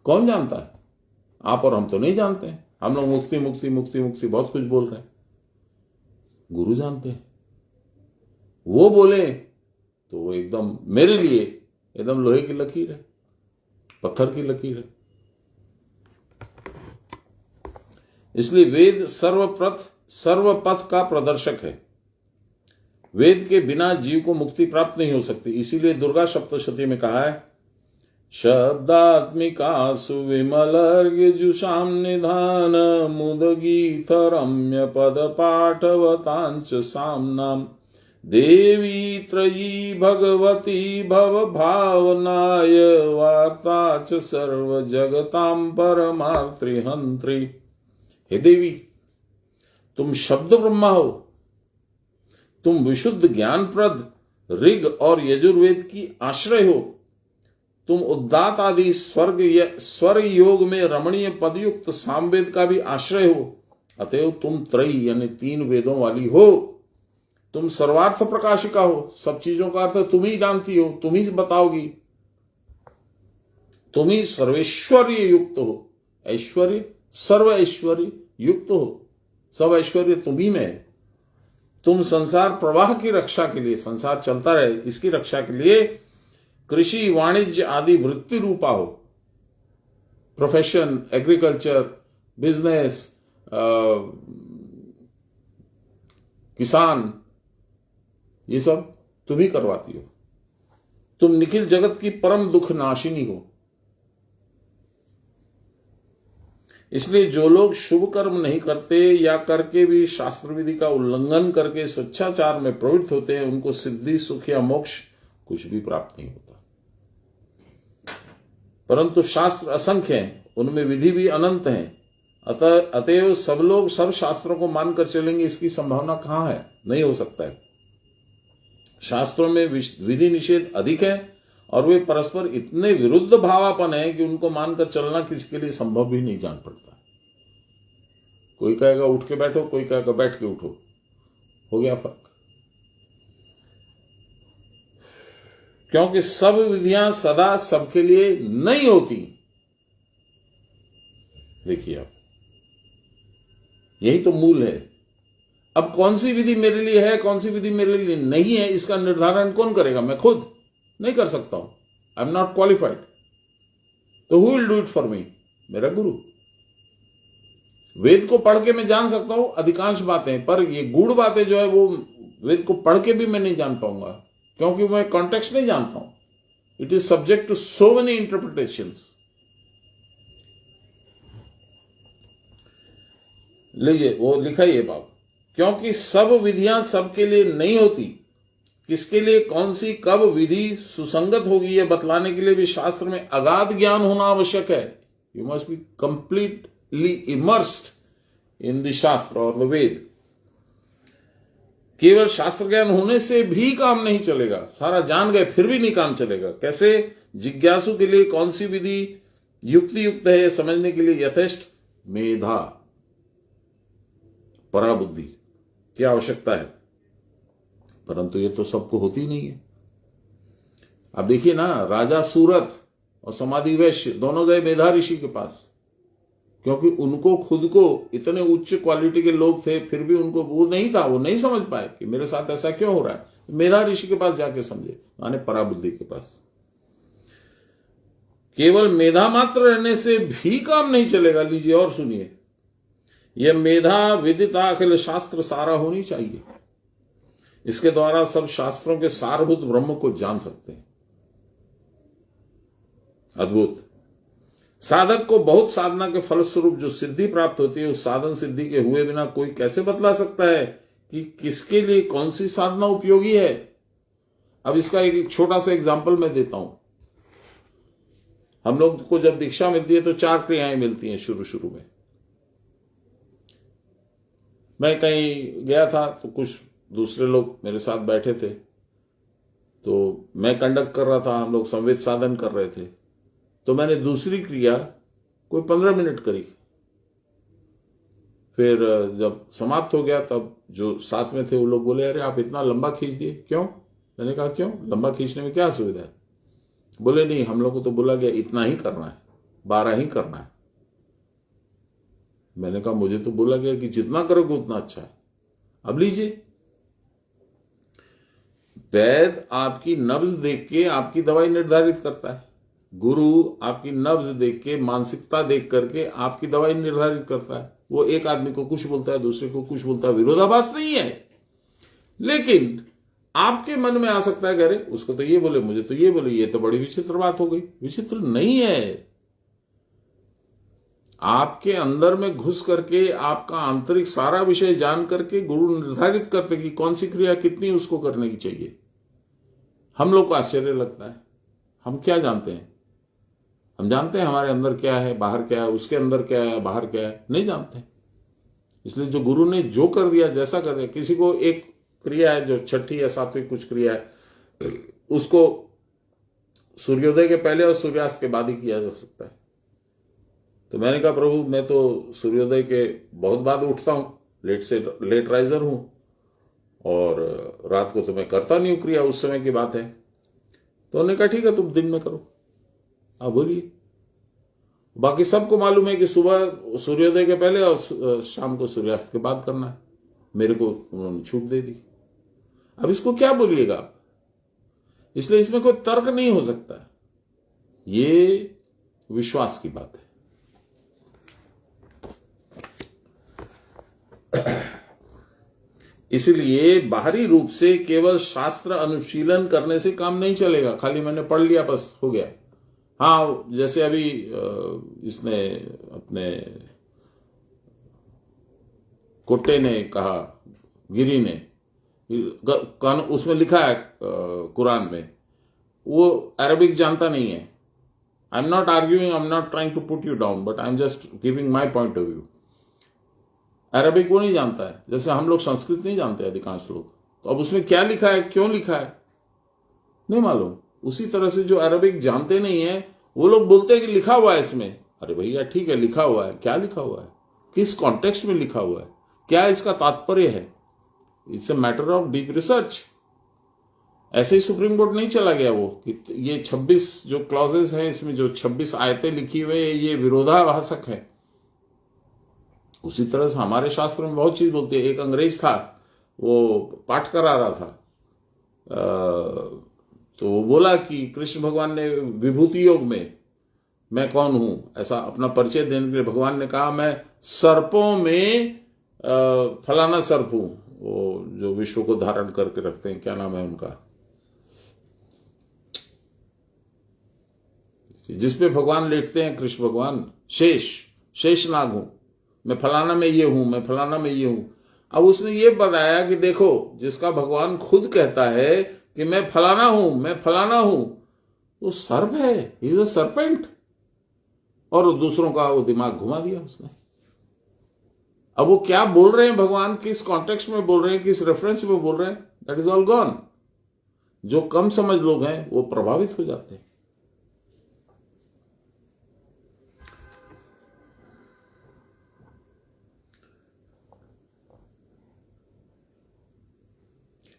कौन जानता है? आप और हम तो नहीं जानते हैं। हम लोग मुक्ति मुक्ति मुक्ति मुक्ति बहुत कुछ बोल रहे हैं, गुरु जानते हैं। वो बोले तो वो एकदम मेरे लिए एकदम लोहे की लकीर है, पत्थर की लकीर है। इसलिए वेद सर्वपथ का प्रदर्शक है। वेद के बिना जीव को मुक्ति प्राप्त नहीं हो सकती। इसीलिए दुर्गा सप्तशती में कहा है, शब्दात्मिका सुविमलर्गजुषाम निधान मुदगीत रम्य पद पाठवतांच साम्नाम देवी त्रयी भगवती भव भावनाय वार्ता च सर्व जगताम परमार्थिहंत्री। हे देवी, तुम शब्द ब्रह्मा हो, तुम विशुद्ध ज्ञानप्रद ऋग और यजुर्वेद की आश्रय हो, तुम उद्दात आदि स्वर योग में रमणीय पदयुक्त सामवेद का भी आश्रय हो। अतएव तुम त्रयी यानी 3 वेदों वाली हो। तुम सर्वार्थ प्रकाशिका हो, सब चीजों का अर्थ तुम ही जानती हो, तुम ही बताओगी। तुम ही सर्वैश्वर्य युक्त हो, ऐश्वर्य सर्व ऐश्वर्य युक्त हो, सब ऐश्वर्य तुम ही में है। तुम संसार प्रवाह की रक्षा के लिए, संसार चलता रहे इसकी रक्षा के लिए कृषि वाणिज्य आदि वृत्ति रूपा हो। प्रोफेशन, एग्रीकल्चर, बिजनेस, किसान, ये सब तुम ही करवाती हो। तुम निखिल जगत की परम दुख नाशिनी हो। इसलिए जो लोग शुभ कर्म नहीं करते या करके भी शास्त्र विधि का उल्लंघन करके स्वेच्छाचार में प्रवृत्त होते हैं, उनको सिद्धि, सुख या मोक्ष कुछ भी प्राप्त नहीं होता। परंतु शास्त्र असंख्य हैं, उनमें विधि भी अनंत हैं। अतएव सब लोग सब शास्त्रों को मानकर चलेंगे, इसकी संभावना कहां है? नहीं हो सकता है। शास्त्रों में विधि निषेध अधिक है और वे परस्पर इतने विरुद्ध भावापन है कि उनको मानकर चलना किसी के लिए संभव भी नहीं जान पड़ता। कोई कहेगा उठ के बैठो, कोई कहेगा बैठ के उठो, हो गया फर्क। क्योंकि सब विधियां सदा सबके लिए नहीं होती। देखिए आप, यही तो मूल है। अब कौन सी विधि मेरे लिए है, कौन सी विधि मेरे लिए नहीं है, इसका निर्धारण कौन करेगा? मैं खुद नहीं कर सकता हूं। I am not qualified. तो who will do it for me? मेरा गुरु। वेद को पढ़ के मैं जान सकता हूं अधिकांश बातें, पर ये गूढ़ बातें जो है वो वेद को पढ़ के भी मैं नहीं जान पाऊंगा, क्योंकि मैं कॉन्टेक्स्ट नहीं जानता हूं। It is subject to so many interpretations. लीजिए वो लिखा ये बात, क्योंकि सब विधियां सबके लिए नहीं होती। किसके लिए कौन सी कब विधि सुसंगत होगी यह बतलाने के लिए भी शास्त्र में अगाध ज्ञान होना आवश्यक है। You must be completely immersed in the शास्त्र और द वेद। केवल शास्त्र ज्ञान होने से भी काम नहीं चलेगा, सारा जान गए फिर भी नहीं काम चलेगा। कैसे? जिज्ञासु के लिए कौन सी विधि युक्त है यह समझने के लिए यथेष्ट मेधा, पराबुद्धि की आवश्यकता है, परंतु ये तो सबको होती नहीं है। अब देखिए ना, राजा सूरत और समाधि वैश्य दोनों गए मेधा ऋषि के पास, क्योंकि उनको खुद को इतने उच्च क्वालिटी के लोग थे, फिर भी उनको वो नहीं था, वो नहीं समझ पाए कि मेरे साथ ऐसा क्यों हो रहा है। मेधा ऋषि के पास जाके समझे, माने पराबुद्धि के पास। केवल मेधा मात्र रहने से भी काम नहीं चलेगा। लीजिए और सुनिए, यह मेधा विदिता अखिल शास्त्र सारा होनी चाहिए। इसके द्वारा सब शास्त्रों के सारभूत ब्रह्म को जान सकते हैं। अद्भुत। साधक को बहुत साधना के फलस्वरूप जो सिद्धि प्राप्त होती है, उस साधन सिद्धि के हुए बिना कोई कैसे बतला सकता है कि किसके लिए कौन सी साधना उपयोगी है? अब इसका एक छोटा सा एग्जाम्पल मैं देता हूं। हम लोग को जब दीक्षा मिलती है तो 4 क्रियाएं मिलती हैं शुरू में। मैं कहीं गया था तो कुछ दूसरे लोग मेरे साथ बैठे थे, तो मैं कंडक्ट कर रहा था, हम लोग संवेद साधन कर रहे थे। तो मैंने दूसरी क्रिया कोई 15 मिनट करी। फिर जब समाप्त हो गया तब जो साथ में थे वो लोग बोले, अरे आप इतना लंबा खींच दिए, क्यों? मैंने कहा क्यों, लंबा खींचने में क्या सुविधा है? बोले नहीं, हम लोग को तो बोला गया इतना ही करना है, 12 ही करना है। मैंने कहा मुझे तो बोला गया कि जितना करोगे उतना अच्छा है। अब लीजिए, वैद आपकी नब्ज देख के आपकी दवाई निर्धारित करता है, गुरु आपकी नब्ज देख के, मानसिकता देख करके आपकी दवाई निर्धारित करता है। वो एक आदमी को कुछ बोलता है, दूसरे को कुछ बोलता है, विरोधाभास नहीं है। लेकिन आपके मन में आ सकता है, अरे उसको तो ये बोले, मुझे तो ये बोले, ये तो बड़ी विचित्र बात हो गई। विचित्र नहीं है। आपके अंदर में घुस करके आपका आंतरिक सारा विषय जान करके गुरु निर्धारित करते कि कौन सी क्रिया कितनी उसको करने की चाहिए। हम लोग को आश्चर्य लगता है, हम क्या जानते हैं? हम जानते हैं हमारे अंदर क्या है, बाहर क्या है, उसके अंदर क्या है, बाहर क्या है? नहीं जानते। इसलिए जो गुरु ने जो कर दिया, जैसा कर दिया, किसी को एक क्रिया है जो छठी या सातवीं कुछ क्रिया है, उसको सूर्योदय के पहले और सूर्यास्त के बाद ही किया जा सकता है। तो मैंने कहा प्रभु, मैं तो सूर्योदय के बहुत बाद उठता हूं, लेट से लेट राइजर हूं, और रात को तो मैं करता नहीं हूं क्रिया, उस समय की बात है। तो उन्होंने कहा ठीक है, तुम दिन में करो, आप बोलिए। बाकी सबको मालूम है कि सुबह सूर्योदय के पहले और शाम को सूर्यास्त के बाद करना है। मेरे को उन्होंने छूट दे दी। अब इसको क्या बोलिएगा आप? इसलिए इसमें कोई तर्क नहीं हो सकता। ये विश्वास की बात है। इसलिए बाहरी रूप से केवल शास्त्र अनुशीलन करने से काम नहीं चलेगा। खाली मैंने पढ़ लिया बस हो गया। हाँ, जैसे अभी इसने अपने कुट्टे ने कहा, गिरी ने, उसमें लिखा है कुरान में, वो अरबिक जानता नहीं है। I am not arguing, I am not trying to put you down, but I am just giving my point of view. Arabic वो नहीं जानता है, जैसे हम लोग संस्कृत नहीं जानते अधिकांश लोग। तो अब उसमें क्या लिखा है, क्यों लिखा है, नहीं मालूम। उसी तरह से जो अरबिक जानते नहीं है, वो लोग बोलते हैं कि लिखा हुआ है इसमें। अरे भैया ठीक है, लिखा हुआ है, क्या लिखा हुआ है, किस कॉन्टेक्स्ट में लिखा हुआ है, क्या इसका तात्पर्य है? It's a matter of deep research. ऐसे ही सुप्रीम कोर्ट नहीं चला गया वो कि ये 26 जो क्लॉजेस हैं, इसमें जो 26 आयतें लिखी हुई है, ये विरोधाभासक है। उसी तरह से हमारे शास्त्र में बहुत चीज बोलती है। एक अंग्रेज था, वो पाठ करा रहा था, तो वो बोला कि कृष्ण भगवान ने विभूति योग में मैं कौन हूं, ऐसा अपना परिचय देने के लिए भगवान ने कहा, मैं सर्पों में फलाना सर्प हूं, वो जो विश्व को धारण करके रखते हैं, क्या नाम है उनका, जिसपे भगवान लेटते हैं कृष्ण भगवान, शेषनाग हूं, मैं फलाना में ये हूं, मैं फलाना में ये हूं। अब उसने ये बताया कि देखो, जिसका भगवान खुद कहता है कि मैं फलाना हूं, मैं फलाना हूं, वो सर्प है, ही इज अ सर्पेंट। और दूसरों का वो दिमाग घुमा दिया उसने। अब वो क्या बोल रहे हैं भगवान, किस कॉन्टेक्स्ट में बोल रहे हैं, किस रेफरेंस में बोल रहे हैं, दैट इज ऑल गॉन। जो कम समझ लोग हैं वो प्रभावित हो जाते हैं।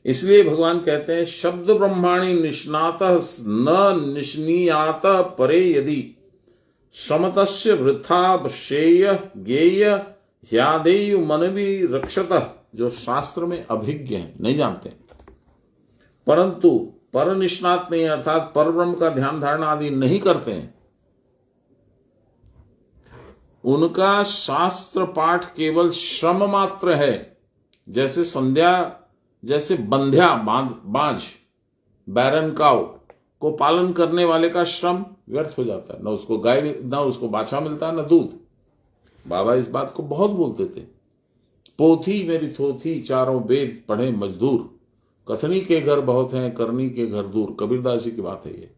इसलिए भगवान कहते हैं, शब्द ब्रह्माणि निष्णात न निष्णीयात परे यदि समतस्य वृथा श्रेय ज्ञेय ह्यादेयु मनवी रक्षत। जो शास्त्र में अभिज्ञ हैं, नहीं जानते, परंतु पर निष्णात नहीं, अर्थात पर ब्रह्म का ध्यान धारणा आदि नहीं करते हैं, उनका शास्त्र पाठ केवल श्रम मात्र है। जैसे संध्या, जैसे बंध्या बांझ बैरन काउ को पालन करने वाले का श्रम व्यर्थ हो जाता है, न उसको गाय, न उसको बाछा मिलता है, न दूध। बाबा इस बात को बहुत बोलते थे। पोथी मेरी थोथी, चारों वेद पढ़े मजदूर, कथनी के घर बहुत हैं, करनी के घर दूर। कबीरदास जी की बात है ये।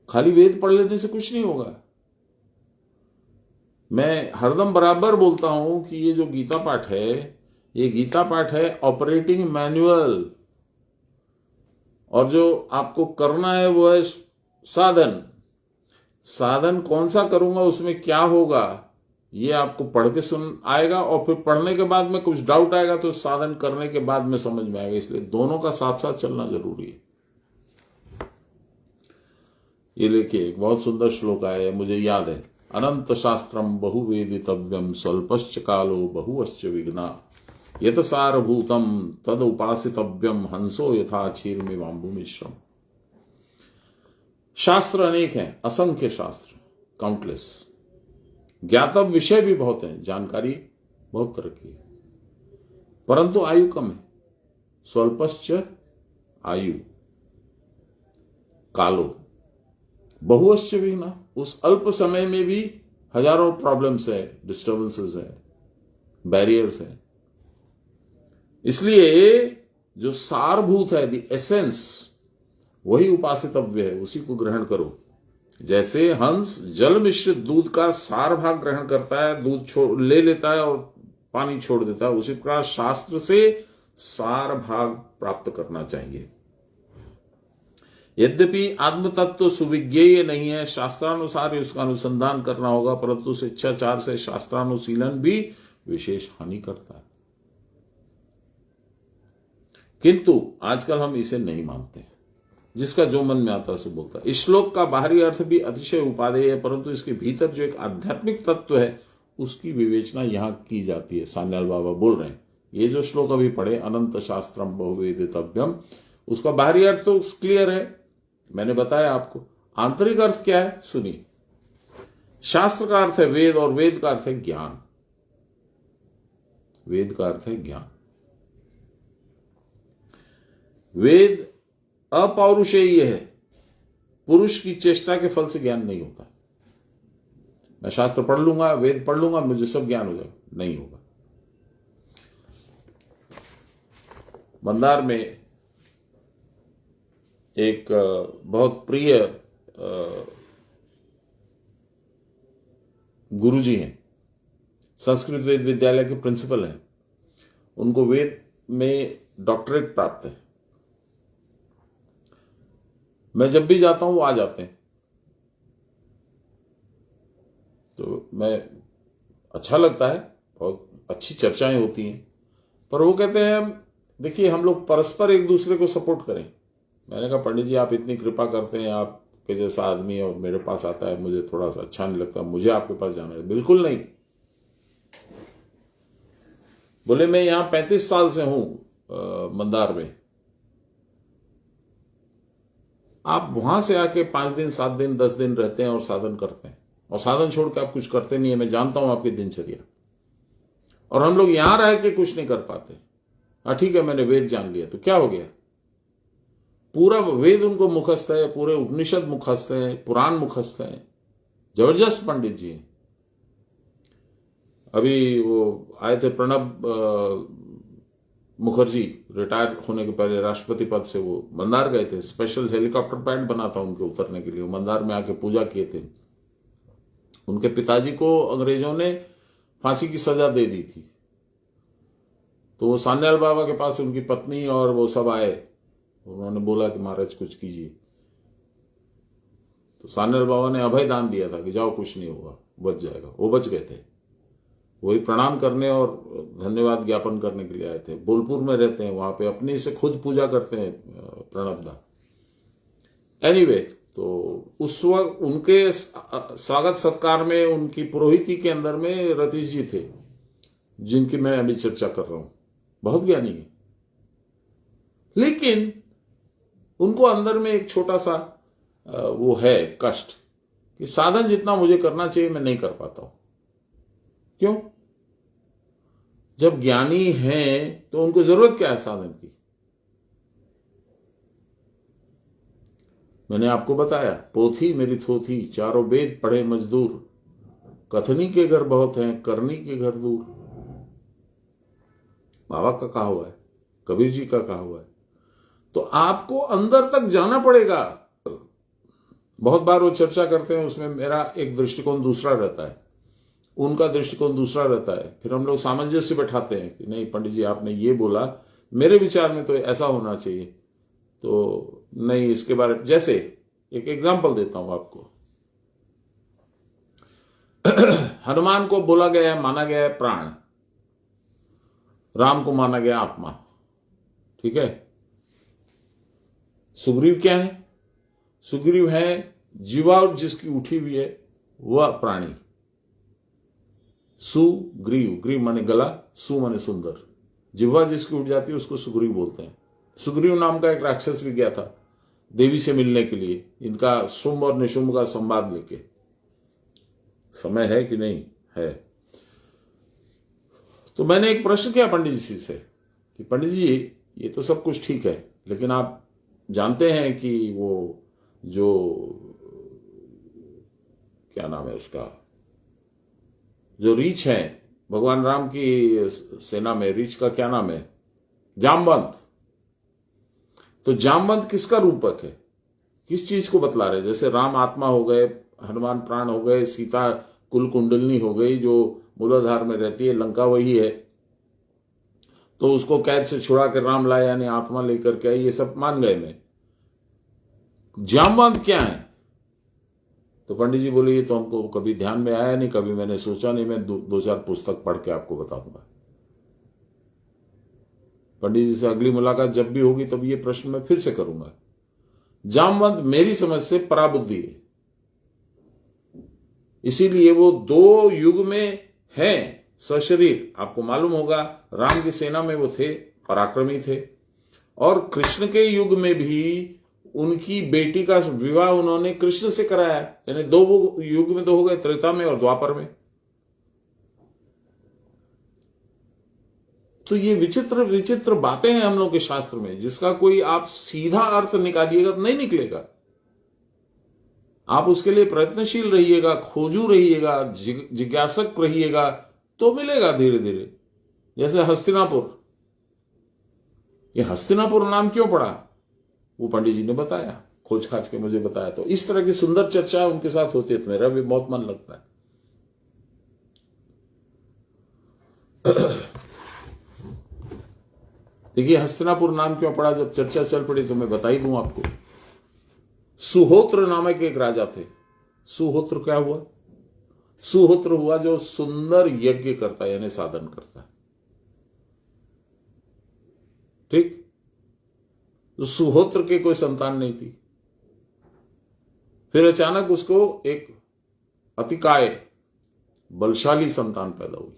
खाली वेद पढ़ लेने से कुछ नहीं होगा। मैं हरदम बराबर बोलता हूं कि ये जो गीता पाठ है, ये गीता पाठ है ऑपरेटिंग मैनुअल, और जो आपको करना है वो है साधन। साधन कौन सा करूंगा, उसमें क्या होगा, ये आपको पढ़ के सुन आएगा, और फिर पढ़ने के बाद में कुछ डाउट आएगा तो साधन करने के बाद में समझ में आएगा। इसलिए दोनों का साथ साथ चलना जरूरी है। ये देखिए, एक बहुत सुंदर श्लोक आया है, मुझे याद है, अनंत शास्त्रम बहुवेदितव्यम स्वल्पश्च कालो बहुश्च विघ्ना यत सारभूतम तद उपासितव्यम हंसो यथा क्षीरमिवाम्बु मिश्रम। शास्त्र अनेक हैं, असंख्य शास्त्र, काउंटलेस। ज्ञातव्य विषय भी बहुत हैं, जानकारी बहुत तरह की है, परंतु आयु कम है। स्वल्पश्च आयु कालो बहुश्च भी ना, उस अल्प समय में भी हजारों प्रॉब्लम्स है, डिस्टर्बेंसेस है, बैरियर्स है। इसलिए जो सारभूत है, द एसेंस, वही उपासितव्य है, उसी को ग्रहण करो। जैसे हंस जल मिश्रित दूध का सार भाग ग्रहण करता है, दूध ले लेता है और पानी छोड़ देता है, उसी प्रकार शास्त्र से सार भाग प्राप्त करना चाहिए। यद्यपि आत्म तत्व सुविज्ञेय नहीं है, शास्त्रानुसार ही उसका अनुसंधान करना होगा, परंतु शिक्षाचार से शास्त्रानुशीलन भी विशेष हानि करता है। किंतु आजकल हम इसे नहीं मानते, जिसका जो मन में आता है सो बोलता है। इस श्लोक का बाहरी अर्थ भी अतिशय उपादेय है, परंतु इसके भीतर जो एक आध्यात्मिक तत्व है उसकी विवेचना यहां की जाती है। सान्याल बाबा बोल रहे हैं, ये जो श्लोक अभी पढ़े, अनंत शास्त्रम बहुवेदितव्यम, उसका बाहरी अर्थ तो क्लियर है, मैंने बताया आपको। आंतरिक अर्थ क्या है सुनिए। शास्त्र का अर्थ है वेद, और वेद का अर्थ है ज्ञान। वेद का अर्थ है ज्ञान। वेद अपौरुषेय है, पुरुष की चेष्टा के फल से ज्ञान नहीं होता। मैं शास्त्र पढ़ लूंगा, वेद पढ़ लूंगा, मुझे सब ज्ञान हो जाएगा, नहीं होगा। मंदार में एक बहुत प्रिय गुरुजी हैं, संस्कृत वेद विद्यालय के प्रिंसिपल हैं। उनको वेद में डॉक्टरेट प्राप्त है। मैं जब भी जाता हूं वो आ जाते हैं, तो मैं अच्छा लगता है, बहुत अच्छी चर्चाएं होती हैं। पर वो कहते हैं देखिए हम लोग परस्पर एक दूसरे को सपोर्ट करें। मैंने कहा पंडित जी आप इतनी कृपा करते हैं, आपके जैसा आदमी और मेरे पास आता है, मुझे थोड़ा सा अच्छा नहीं लगता, मुझे आपके पास जाना है। बिल्कुल नहीं। बोले मैं यहां 35 साल से हूं मंदार में, आप वहां से आके 5 दिन 7 दिन 10 दिन रहते हैं और साधन करते हैं, और साधन छोड़ के आप कुछ करते नहीं है। मैं जानता हूं आपकी दिनचर्या, और हम लोग यहां रह के कुछ नहीं कर पाते। हाँ ठीक है, मैंने वेद जान लिया तो क्या हो गया? पूरा वेद उनको मुखस्थ है, पूरे उपनिषद मुखस्थ है, पुराण मुखस्थ है, जबरदस्त पंडित जी हैं। अभी वो आए थे प्रणब मुखर्जी, रिटायर होने के पहले राष्ट्रपति पद से वो मंदार गए थे। स्पेशल हेलीकॉप्टर पैड बना था उनके उतरने के लिए, मंदार में आके पूजा किए थे। उनके पिताजी को अंग्रेजों ने फांसी की सजा दे दी थी, तो वो सान्याल बाबा के पास उनकी पत्नी और वो सब आए। उन्होंने बोला कि महाराज कुछ कीजिए, तो सान्याल बाबा ने अभय दान दिया था कि जाओ कुछ नहीं होगा, बच जाएगा। वो बच गए थे। वही प्रणाम करने और धन्यवाद ज्ञापन करने के लिए आए थे। बोलपुर में रहते हैं, वहां पे अपनी से खुद पूजा करते हैं प्रणब दा। एनीवे, तो उस वक्त उनके स्वागत सत्कार में उनकी पुरोहिती के अंदर में रतीश जी थे, जिनकी मैं अभी चर्चा कर रहा हूं। बहुत ज्ञानी है, लेकिन उनको अंदर में एक छोटा सा वो है कष्ट कि साधन जितना मुझे करना चाहिए मैं नहीं कर पाता हूं। क्यों? जब ज्ञानी हैं तो उनको जरूरत क्या है साधन की? मैंने आपको बताया, पोथी मेरी थोथी, चारों वेद पढ़े मजदूर, कथनी के घर बहुत हैं, करनी के घर दूर। बाबा का कहा हुआ है, कबीर जी का कहा हुआ है। तो आपको अंदर तक जाना पड़ेगा। बहुत बार वो चर्चा करते हैं, उसमें मेरा एक दृष्टिकोण दूसरा रहता है, उनका दृष्टिकोण दूसरा रहता है। फिर हम लोग सामंजस्य बैठाते हैं कि नहीं पंडित जी आपने ये बोला, मेरे विचार में तो ऐसा होना चाहिए, तो नहीं इसके बारे में। जैसे एक एग्जांपल देता हूं आपको। हनुमान को बोला गया है, माना गया है प्राण, राम को माना गया आत्मा, ठीक है। सुग्रीव क्या है? सुग्रीव है जीवा जिसकी उठी हुई है वह प्राणी। सुग्रीव, ग्रीव माने गला, सु माने सुंदर। जिह्वा जिसकी उठ जाती है उसको सुग्रीव बोलते हैं। सुग्रीव नाम का एक राक्षस भी गया था देवी से मिलने के लिए, इनका शुंभ और निशुंभ का संवाद लेके। समय है कि नहीं है? तो मैंने एक प्रश्न किया पंडित जी से कि पंडित जी ये तो सब कुछ ठीक है, लेकिन आप जानते हैं कि वो जो क्या नाम है उसका, जो रीछ है भगवान राम की सेना में, रीछ का क्या नाम है, जामवंत। तो जामवंत किसका रूपक है, किस चीज को बतला रहे? जैसे राम आत्मा हो गए, हनुमान प्राण हो गए, सीता कुल कुंडलनी हो गई जो मूलाधार में रहती है, लंका वही है, तो उसको कैद से छुड़ा कर राम लाए, यानी आत्मा लेकर के आए, ये सब मान गए मैं। जामवंत क्या है? तो पंडित जी बोले ये तो हमको कभी ध्यान में आया नहीं, कभी मैंने सोचा नहीं, मैं दो चार पुस्तक पढ़ के आपको बताऊंगा। पंडित जी से अगली मुलाकात जब भी होगी तब ये प्रश्न मैं फिर से करूंगा। जामवंत मेरी समझ से पराबुद्धि है, इसीलिए वो 2 युग में है सशरीर। आपको मालूम होगा राम की सेना में वो थे, पराक्रमी थे, और कृष्ण के युग में भी उनकी बेटी का विवाह उन्होंने कृष्ण से कराया, यानी 2 युग में तो हो गए, त्रेता में और द्वापर में। तो ये विचित्र विचित्र बातें हैं हम लोग के शास्त्र में, जिसका कोई आप सीधा अर्थ निकालिएगा तो नहीं निकलेगा। आप उसके लिए प्रयत्नशील रहिएगा, खोजू रहिएगा, जिज्ञासक रहिएगा, तो मिलेगा धीरे धीरे। जैसे हस्तिनापुर, ये हस्तिनापुर नाम क्यों पड़ा वो पंडित जी ने बताया, खोज खाज के मुझे बताया। तो इस तरह की सुंदर चर्चा उनके साथ होती है, तो मेरा भी बहुत मन लगता है। देखिए हस्तिनापुर नाम क्यों पड़ा, जब चर्चा चल पड़ी तो मैं बता ही दूं आपको। सुहोत्र नामक एक राजा थे। सुहोत्र क्या हुआ? सुहोत्र हुआ जो सुंदर यज्ञ करता है, यानी साधन करता है, ठीक। तो सुहोत्र के कोई संतान नहीं थी, फिर अचानक उसको एक अतिकाय बलशाली संतान पैदा हुई,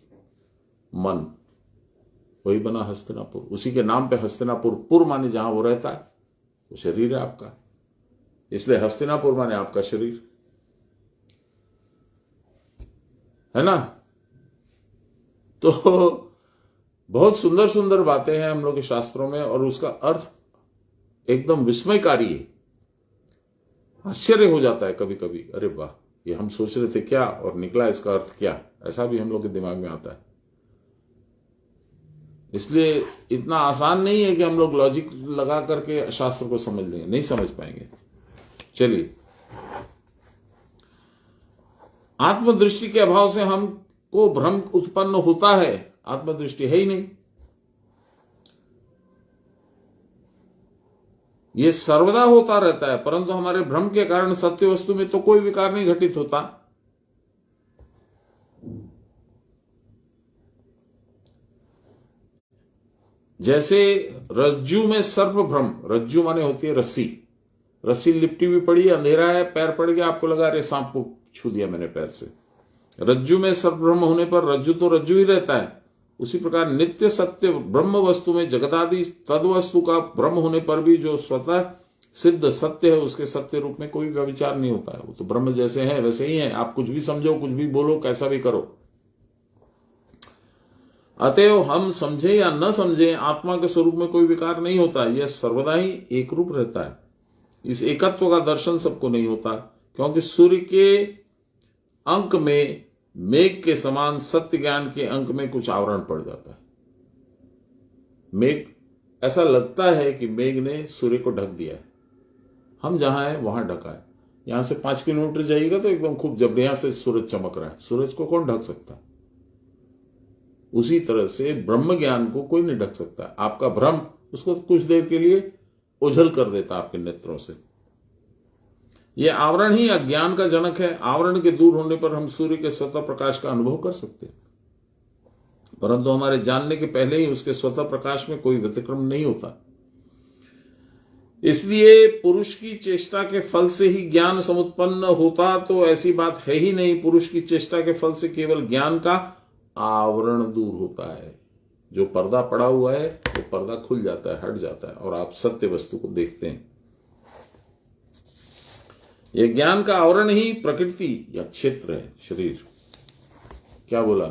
मन, वही बना हस्तिनापुर। उसी के नाम पे हस्तिनापुर, पुर माने जहां वो रहता है, वो शरीर है आपका, इसलिए हस्तिनापुर माने आपका शरीर, है ना। तो बहुत सुंदर सुंदर बातें हैं हम लोग के शास्त्रों में, और उसका अर्थ एकदम विस्मयकारी है। आश्चर्य हो जाता है कभी कभी, अरे वाह, ये हम सोच रहे थे क्या और निकला इसका अर्थ क्या, ऐसा भी हम लोग के दिमाग में आता है। इसलिए इतना आसान नहीं है कि हम लोग लॉजिक लगा करके शास्त्र को समझ लेंगे, नहीं समझ पाएंगे। चलिए, आत्मदृष्टि के अभाव से हमको भ्रम उत्पन्न होता है, आत्मदृष्टि है ही नहीं। ये सर्वदा होता रहता है, परंतु हमारे भ्रम के कारण सत्य वस्तु में तो कोई विकार नहीं घटित होता। जैसे रज्जु में सर्प भ्रम, रज्जु माने होती है रस्सी, रस्सी लिपटी हुई पड़ी, अंधेरा है, पैर पड़ गया, आपको लगा अरे सांप को छू दिया मैंने पैर से। रज्जु में सर्प भ्रम होने पर रज्जु तो रज्जु ही रहता है। उसी प्रकार नित्य सत्य ब्रह्म वस्तु में जगदादि तद वस्तु का भ्रम होने पर भी जो स्वतः सिद्ध सत्य है, उसके सत्य रूप में कोई व्यभिचार नहीं होता है। वो तो ब्रह्म जैसे है वैसे ही है, आप कुछ भी समझो, कुछ भी बोलो, कैसा भी करो। अतएव हम समझे या न समझे, आत्मा के स्वरूप में कोई विकार नहीं होता, यह सर्वदा ही एक रूप रहता है। इस एकत्व का दर्शन सबको नहीं होता, क्योंकि सूर्य के अंक में मेघ के समान सत्य ज्ञान के अंक में कुछ आवरण पड़ जाता है। मेघ, ऐसा लगता है कि मेघ ने सूर्य को ढक दिया है, हम जहां हैं वहां ढका है। यहां से 5 किलोमीटर जाइएगा तो एकदम खूब जबरिया से सूरज चमक रहा है, सूरज को कौन ढक सकता? उसी तरह से ब्रह्म ज्ञान को कोई नहीं ढक सकता। आपका भ्रम उसको कुछ देर के लिए ओझल कर देता आपके नेत्रों से। यह आवरण ही अज्ञान का जनक है। आवरण के दूर होने पर हम सूर्य के स्वतः प्रकाश का अनुभव कर सकते हैं, परंतु हमारे जानने के पहले ही उसके स्वतः प्रकाश में कोई व्यतिक्रम नहीं होता। इसलिए पुरुष की चेष्टा के फल से ही ज्ञान समुत्पन्न होता तो ऐसी बात है ही नहीं। पुरुष की चेष्टा के फल से केवल ज्ञान का आवरण दूर होता है। जो पर्दा पड़ा हुआ है वो पर्दा खुल जाता है, हट जाता है, और आप सत्य वस्तु को देखते हैं। यह ज्ञान का आवरण ही प्रकृति या क्षेत्र है, शरीर। क्या बोला?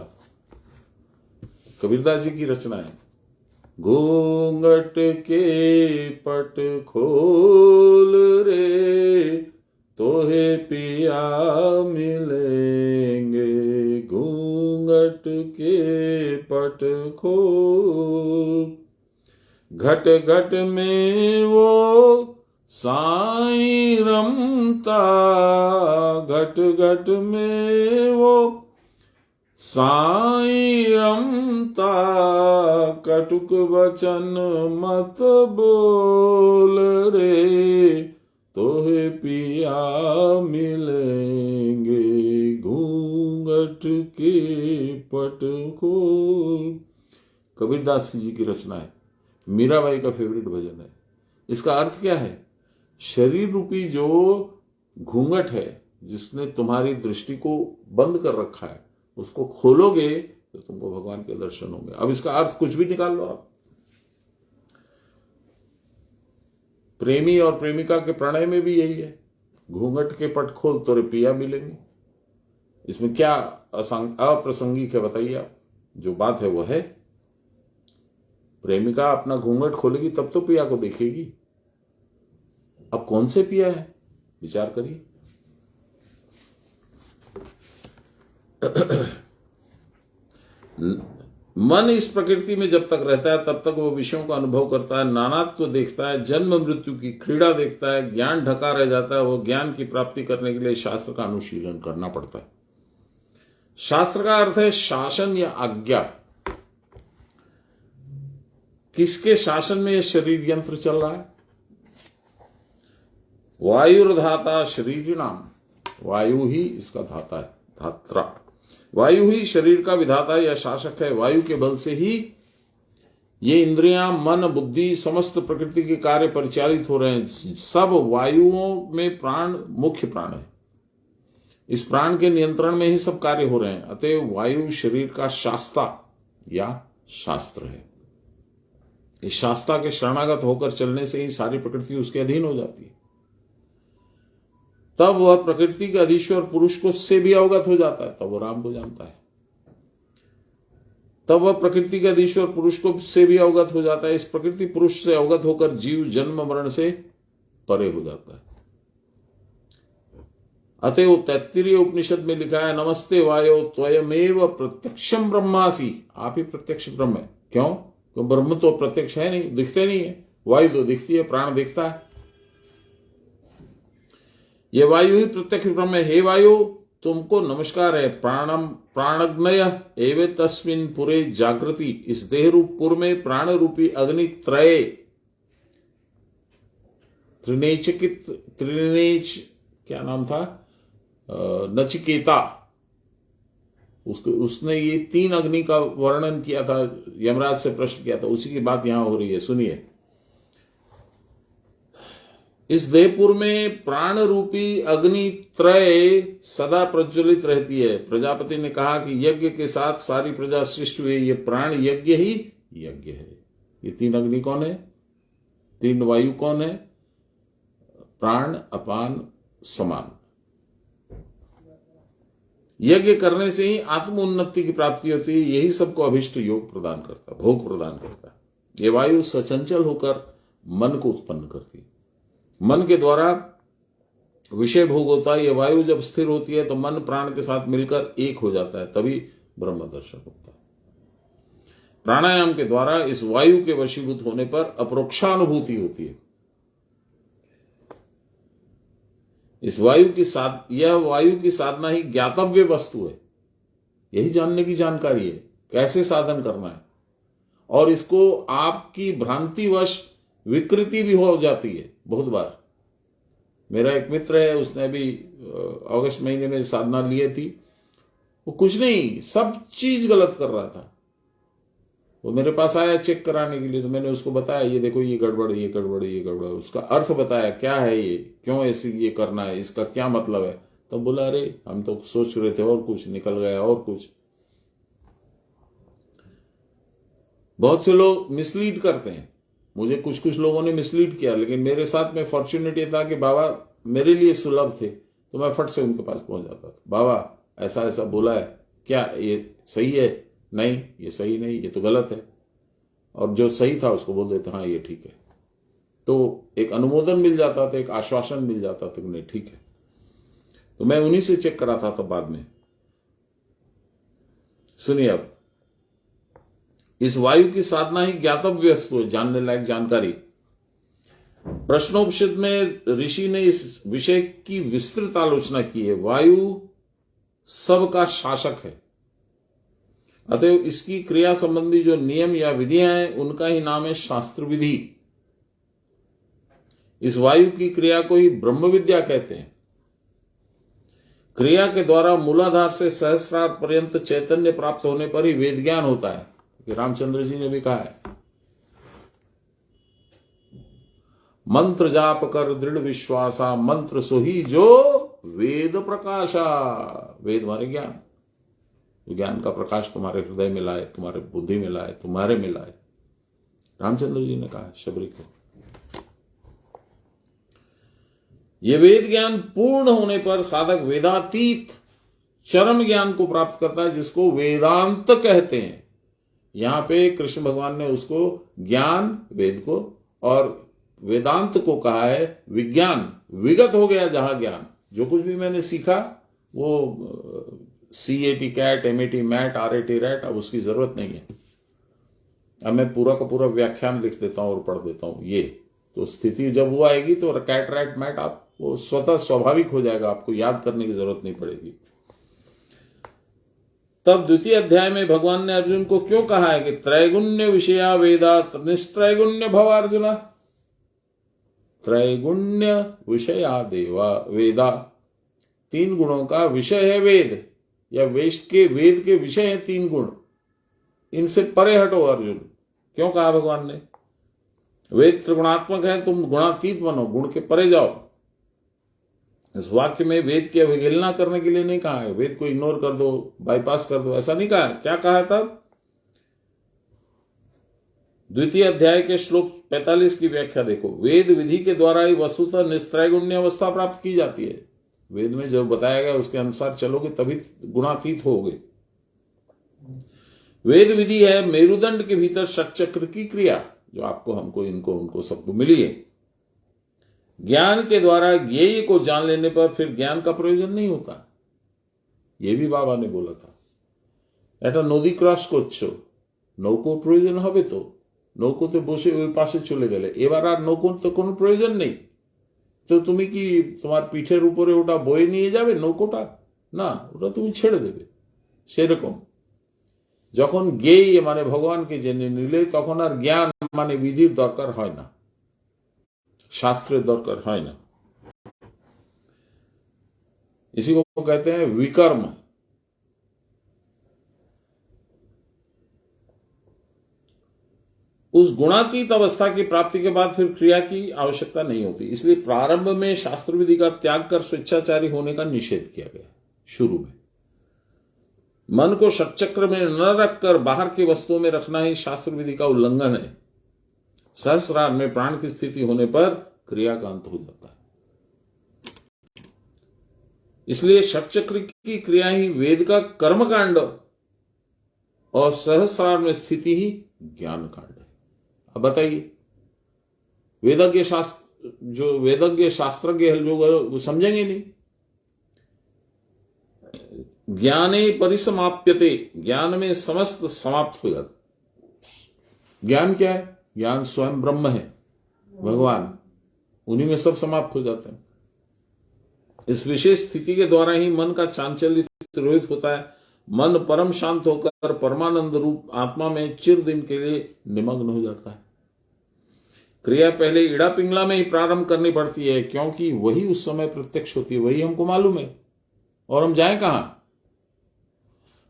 कबीरदास जी की रचना है। घूंघट के पट खोल रे, तोहे पिया मिलेंगे। घूंघट के पट खोल, घट घट में वो साईं रमता, घट घट में वो साईं रमता, कटुक वचन मत बोल रे, तोहे पिया मिलेंगे। घूंघट के पट खोल, कबीरदास जी की रचना है, मीराबाई का फेवरेट भजन है। इसका अर्थ क्या है? शरीर रूपी जो घूंघट है, जिसने तुम्हारी दृष्टि को बंद कर रखा है, उसको खोलोगे तो तुमको भगवान के दर्शन होंगे। अब इसका अर्थ कुछ भी निकाल लो आप। प्रेमी और प्रेमिका के प्रणय में भी यही है, घूंघट के पट खोल तोरे पिया मिलेंगे। इसमें क्या अप्रासंगिक है बताइए आप? जो बात है वो है, प्रेमिका अपना घूंघट खोलेगी तब तो पिया को देखेगी। अब कौन से पिया है, विचार करिए। मन इस प्रकृति में जब तक रहता है तब तक वो विषयों का अनुभव करता है, नानात्व देखता है, जन्म मृत्यु की क्रीड़ा देखता है, ज्ञान ढका रह जाता है। वो ज्ञान की प्राप्ति करने के लिए शास्त्र का अनुशीलन करना पड़ता है। शास्त्र का अर्थ है शासन या आज्ञा। किसके शासन में यह शरीर यंत्र चल रहा है? वायुर्धाता शरीरिणाम, वायु ही इसका धाता है, धात्रा। वायु ही शरीर का विधाता या शासक है। वायु के बल से ही ये इंद्रियां, मन, बुद्धि, समस्त प्रकृति के कार्य परिचालित हो रहे हैं। सब वायुओं में प्राण मुख्य प्राण है। इस प्राण के नियंत्रण में ही सब कार्य हो रहे हैं। अतएव वायु शरीर का शास्ता या शास्त्र है। इस शास्त्रा के शरणागत होकर चलने से ही सारी प्रकृति उसके अधीन हो जाती है। तब वह प्रकृति के अधीश्वर पुरुष को से भी अवगत हो जाता है, तब वह राम को जानता है। तब वह प्रकृति के अधीश्वर पुरुष को से भी अवगत हो जाता है। इस प्रकृति पुरुष से अवगत होकर जीव जन्म मरण से परे हो जाता है। अतएव तैत्तिरीय उपनिषद में लिखा है, नमस्ते वायो त्वयमेव प्रत्यक्षम ब्रह्मासि। आप ही प्रत्यक्ष ब्रह्म है। क्यों? तो ब्रह्म तो प्रत्यक्ष है नहीं, दिखते नहीं है। वायु तो दिखती है, प्राण दिखता है। ये वायु ही प्रत्यक्ष ब्रह्म है। हे वायु, तुमको नमस्कार है। प्राणग्नय एवे तस्मिन पुरे जागृति। इस देह रूप पुर में प्राण रूपी अग्नि त्रय त्रिनेच क्या नाम था, नचिकेता, उसने ये 3 अग्नि का वर्णन किया था, यमराज से प्रश्न किया था। उसी की बात यहां हो रही है, सुनिए। इस देहपुर में प्राण रूपी अग्नि त्रय सदा प्रज्वलित रहती है। प्रजापति ने कहा कि यज्ञ के साथ सारी प्रजा सृष्टि हुई। ये प्राण यज्ञ ही यज्ञ है। ये 3 अग्नि कौन है? 3 वायु कौन है? प्राण, अपान, समान। यज्ञ करने से ही आत्म उन्नति की प्राप्ति होती है। यही सबको अभिष्ट योग प्रदान करता, भोग प्रदान करता है। ये वायु सचंचल होकर मन को उत्पन्न करती है। मन के द्वारा विषय भोग होता है। यह वायु जब स्थिर होती है तो मन प्राण के साथ मिलकर एक हो जाता है, तभी ब्रह्म दर्शन होता है। प्राणायाम के द्वारा इस वायु के वशीभूत होने पर अपरोक्षानुभूति होती है। यह वायु की साधना ही ज्ञातव्य वस्तु है। यही जानने की जानकारी है, कैसे साधन करना है। और इसको आपकी भ्रांतिवश विकृति भी हो जाती है बहुत बार। मेरा एक मित्र है, उसने अभी अगस्त महीने में साधना लिए थी। वो कुछ नहीं, सब चीज गलत कर रहा था। वो मेरे पास आया चेक कराने के लिए, तो मैंने उसको बताया, ये देखो ये गड़बड़, ये गड़बड़, ये गड़बड़। उसका अर्थ बताया, क्या है ये, क्यों ऐसे ये करना है, इसका क्या मतलब है। तो बोला, अरे हम तो सोच रहे थे और कुछ, निकल गया और कुछ। बहुत से लोग मिसलीड करते हैं। मुझे कुछ लोगों ने मिसलीड किया, लेकिन मेरे साथ में फॉर्चुनेट ये था कि बाबा मेरे लिए सुलभ थे, तो मैं फट से उनके पास पहुंच जाता था। बाबा ऐसा ऐसा बोला है, क्या ये सही है? नहीं, ये सही नहीं, ये तो गलत है। और जो सही था उसको बोल देते हाँ ये ठीक है। तो एक अनुमोदन मिल जाता था, एक आश्वासन मिल जाता था कि नहीं ठीक है। तो मैं उन्हीं से चेक करा था बाद में। सुनिए, अब इस वायु की साधना ही ज्ञातव्य वस्तु है, जानने लायक जानकारी। प्रश्नोपनिषद में ऋषि ने इस विषय की विस्तृत आलोचना की है। वायु सबका शासक है, अतएव इसकी क्रिया संबंधी जो नियम या विधियां हैं उनका ही नाम है शास्त्र विधि। इस वायु की क्रिया को ही ब्रह्म विद्या कहते हैं। क्रिया के द्वारा मूलाधार से सहस्रार पर्यंत चैतन्य प्राप्त होने पर ही वेद ज्ञान होता है, कि रामचंद्र जी ने भी कहा है। मंत्र जाप कर दृढ़ विश्वासा, मंत्र सोही जो वेद प्रकाशा। वेद माने ज्ञान, ज्ञान का प्रकाश तुम्हारे हृदय में लाए, तुम्हारे बुद्धि में लाए, तुम्हारे में लाए। रामचंद्र जी ने कहा शबरी को। यह वेद ज्ञान पूर्ण होने पर साधक वेदातीत चरम ज्ञान को प्राप्त करता है, जिसको वेदांत कहते हैं। यहां पे कृष्ण भगवान ने उसको ज्ञान, वेद को, और वेदांत को कहा है विज्ञान। विगत हो गया जहां ज्ञान। जो कुछ भी मैंने सीखा वो CAT cat, MAT mat, RAT rat, अब उसकी जरूरत नहीं है। अब मैं पूरा का पूरा व्याख्यान लिख देता हूं और पढ़ देता हूं। ये तो स्थिति जब वो आएगी तो कैट, रैट, मैट आप वो स्वतः स्वाभाविक हो जाएगा, आपको याद करने की जरूरत नहीं पड़ेगी। तब द्वितीय अध्याय में भगवान ने अर्जुन को क्यों कहा है कि त्रैगुण्य विषया वेदा निस्त्रैगुण्य भव अर्जुन। त्रैगुण्य विषया देवा वेदा, 3 गुणों का विषय है वेद, या वेद के विषय है 3 गुण। इनसे परे हटो अर्जुन। क्यों कहा भगवान ने? वेद त्रिगुणात्मक है, तुम गुणातीत बनो, गुण के परे जाओ। इस वाक्य में वेद की अवहेलना करने के लिए नहीं कहा है, वेद को इग्नोर कर दो, बाईपास कर दो, ऐसा नहीं कहा है। क्या कहा था? द्वितीय अध्याय के श्लोक 45 की व्याख्या देखो। वेद विधि के द्वारा ही वस्तुतः निस्त्रैगुण्य अवस्था प्राप्त की जाती है। वेद में जो बताया गया उसके अनुसार चलोगे तभी गुणातीत होगे। वेद विधि है मेरुदंड के भीतर षटचक्र की क्रिया, जो आपको, हमको, इनको, उनको, सबको मिली है। ज्ञान के द्वारा ज्ञेय को जान लेने पर फिर ज्ञान का प्रयोजन नहीं होता। यह भी बाबा ने बोला था। এটা নদী ক্রস করছো, নৌকো প্রয়োজন হবে তো, নৌকোতে বসে ওই পাশে চলে গেলে, এবার আর নৌকোর তো কোনো প্রয়োজন নেই। তো তুমি কি তোমার পিঠের উপরে ওটা বয়ে নিয়ে যাবে নৌকোটা? না, ওটা তুমি ছেড়ে দেবে। সেরকম যখন জ্ঞেয় মানে ভগবানকে জেনে নিলে তখন আর জ্ঞান মানে বিধির দরকার হয় না, शास्त्रेर दरकार है ना। इसी को कहते हैं विकर्म। उस गुणातीत अवस्था की प्राप्ति के बाद फिर क्रिया की आवश्यकता नहीं होती। इसलिए प्रारंभ में शास्त्र विधि का त्याग कर स्वेच्छाचारी होने का निषेध किया गया। शुरू में मन को षटचक्र में न रखकर बाहर की वस्तुओं में रखना ही शास्त्र विधि का उल्लंघन है। सहस्रार में प्राण की स्थिति होने पर क्रिया का अंत हो जाता है। इसलिए षटचक्र की क्रिया ही वेद का कर्मकांड और सहस्रार में स्थिति ही ज्ञान कांड है। अब बताइए, वेदज्ञ शास्त्रज्ञ लोग वो समझेंगे नहीं। ज्ञाने परिसमाप्यते, ज्ञान में समस्त समाप्त हो जाता। ज्ञान क्या है? ज्ञान स्वयं ब्रह्म है, भगवान, उन्हीं में सब समाप्त हो जाते हैं। इस विशेष स्थिति के द्वारा ही मन का चांचल्य तिरोहित होता है। मन परम शांत होकर परमानंद रूप आत्मा में चिर दिन के लिए निमग्न हो जाता है। क्रिया पहले इड़ा पिंगला में ही प्रारंभ करनी पड़ती है, क्योंकि वही उस समय प्रत्यक्ष होती है, वही हमको मालूम है। और हम जाएं कहां?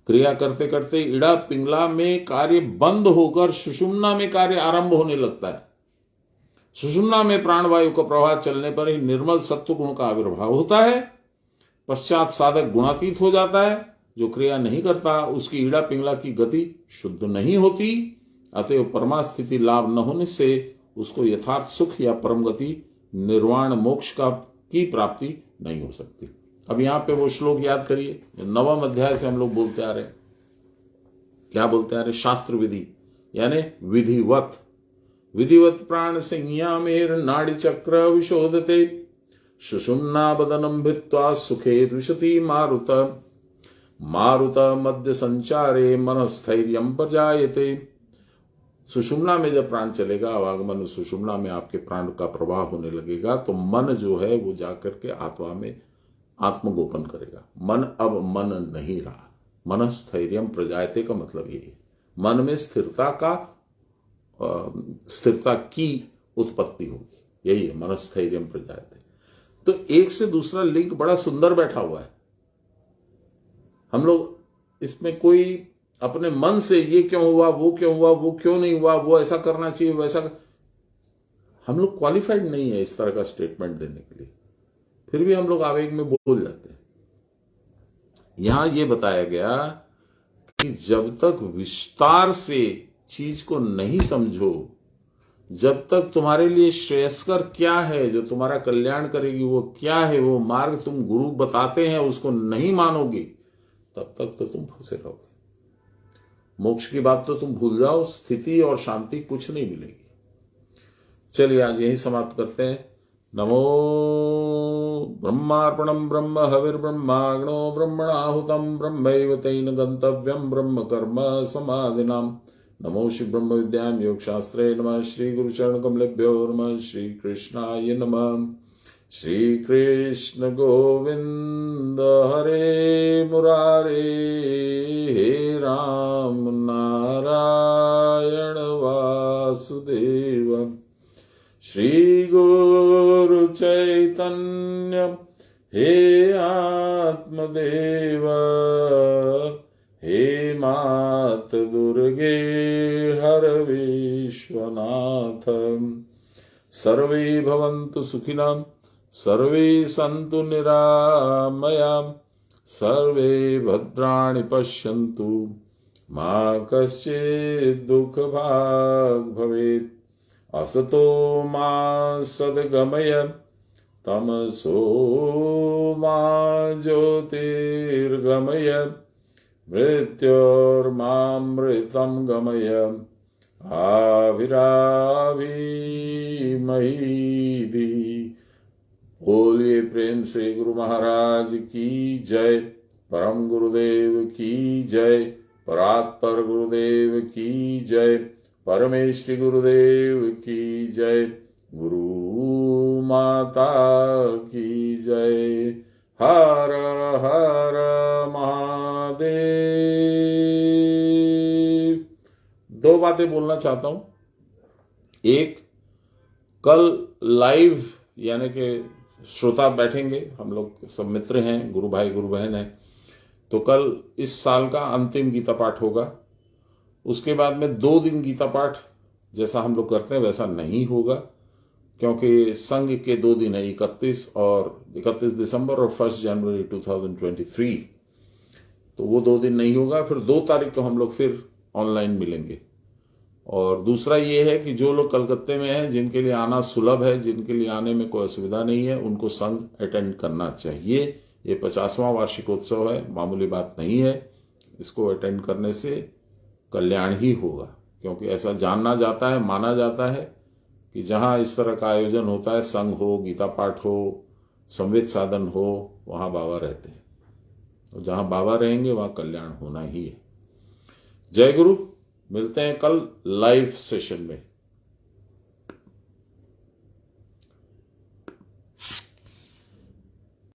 क्रिया करते करते इड़ा पिंगला में कार्य बंद होकर सुषुम्ना में कार्य आरंभ होने लगता है। सुषुम्ना में प्राणवायु का प्रवाह चलने पर ही निर्मल सत्व गुण का आविर्भाव होता है। पश्चात साधक गुणातीत हो जाता है। जो क्रिया नहीं करता उसकी इड़ा पिंगला की गति शुद्ध नहीं होती, अतएव परमा स्थिति लाभ न होने से उसको यथार्थ सुख या परम गति निर्वाण मोक्ष की प्राप्ति नहीं हो सकती। अब यहां पे वो श्लोक याद करिए, 9वें अध्याय से हम लोग बोलते आ रहे हैं। क्या बोलते आ रहे? शास्त्र विधि। यानी विधिवत। विधिवत प्राण संयमेर नाड़ी चक्र विशोधते सुषुम्ना बदनम भित्वा सुखे दुषति मारुत मारुत मध्य संचारे मनस्थैर्यम प्रजायते। सुषुम्ना में जब प्राण चलेगा, आवागमन सुषुम्ना में आपके प्राण का प्रवाह होने लगेगा, तो मन जो है वो जाकर के आत्मा में आत्मगोपन करेगा। मन अब मन नहीं रहा। मनस्थैर्यम प्रजायते का मतलब यही है, मन में स्थिरता की उत्पत्ति होगी, यही है मनस्थैर्यम प्रजायते। तो एक से दूसरा लिंक बड़ा सुंदर बैठा हुआ है। हम लोग इसमें कोई अपने मन से ये क्यों हुआ, वो क्यों हुआ, वो क्यों नहीं हुआ, वो ऐसा करना चाहिए, वैसा हम लोग क्वालिफाइड नहीं है इस तरह का स्टेटमेंट देने के लिए, फिर भी हम लोग आवेग में बोल जाते हैं। यहां ये बताया गया कि जब तक विस्तार से चीज को नहीं समझो, जब तक तुम्हारे लिए श्रेयस्कर क्या है, जो तुम्हारा कल्याण करेगी वो क्या है, वो मार्ग तुम गुरु बताते हैं उसको नहीं मानोगे, तब तक तो तुम फंसे रहोगे। मोक्ष की बात तो तुम भूल जाओ, स्थिति और शांति कुछ नहीं मिलेगी। चलिए आज यही समाप्त करते हैं। नमो ब्रह्मार्पणम ब्रह्म हविर्ब्रह्माग्नो ब्रह्मणाहुतम ब्रह्मैव तेन गंतव्यम ब्रह्म कर्म समाधिनाम। नमो श्री ब्रह्म विद्याम योग शास्त्रे नमः। श्री गुरुचरण कमलेभ्यो नमः। श्री कृष्णाय नमः। श्री कृष्ण गोविंद हरे मुरारे, हे राम नारायण वासुदेव। श्री गुरु चैतन्य हे आत्मदेव, हे मात दुर्गे हर विश्वनाथ। सर्वे भवन्तु सुखिनः, सर्वे सन्तु निरामयाः, सर्वे भद्राणि पश्यन्तु, मा कश्चित् दुःखभाग् भवेत्। असतो मा सद्गमय, तमसो मा ज्योतिर्गमय, मृत्योर्मामृतं गमय। आविराविमयीधि। बोलिए प्रेम से गुरु महाराज की जय, परम गुरुदेव की जय, परात्पर गुरुदेव की जय, परमेष्टि गुरुदेव की जय, गुरु माता की जय। हर हर महादेव। दो बातें बोलना चाहता हूं। एक, कल लाइव यानी कि श्रोता बैठेंगे, हम लोग सब मित्र हैं, गुरु भाई गुरु बहन हैं, तो कल इस साल का अंतिम गीता पाठ होगा। उसके बाद में 2 दिन गीता पाठ जैसा हम लोग करते हैं वैसा नहीं होगा, क्योंकि संघ के 2 दिन है, 31 दिसंबर और 1 जनवरी 2023। तो वो 2 दिन नहीं होगा। फिर 2 तारीख को हम लोग फिर ऑनलाइन मिलेंगे। और दूसरा ये है कि जो लोग कलकत्ते में हैं, जिनके लिए आना सुलभ है, जिनके लिए आने में कोई असुविधा नहीं है, उनको संघ अटेंड करना चाहिए। ये 50वां वार्षिकोत्सव है, मामूली बात नहीं है। इसको अटेंड करने से कल्याण ही होगा, क्योंकि ऐसा जानना जाता है, माना जाता है कि जहां इस तरह का आयोजन होता है, संघ हो, गीता पाठ हो, संवित साधन हो, वहां बाबा रहते हैं। तो जहां बाबा रहेंगे वहां कल्याण होना ही है। जय गुरु। मिलते हैं कल लाइव सेशन में।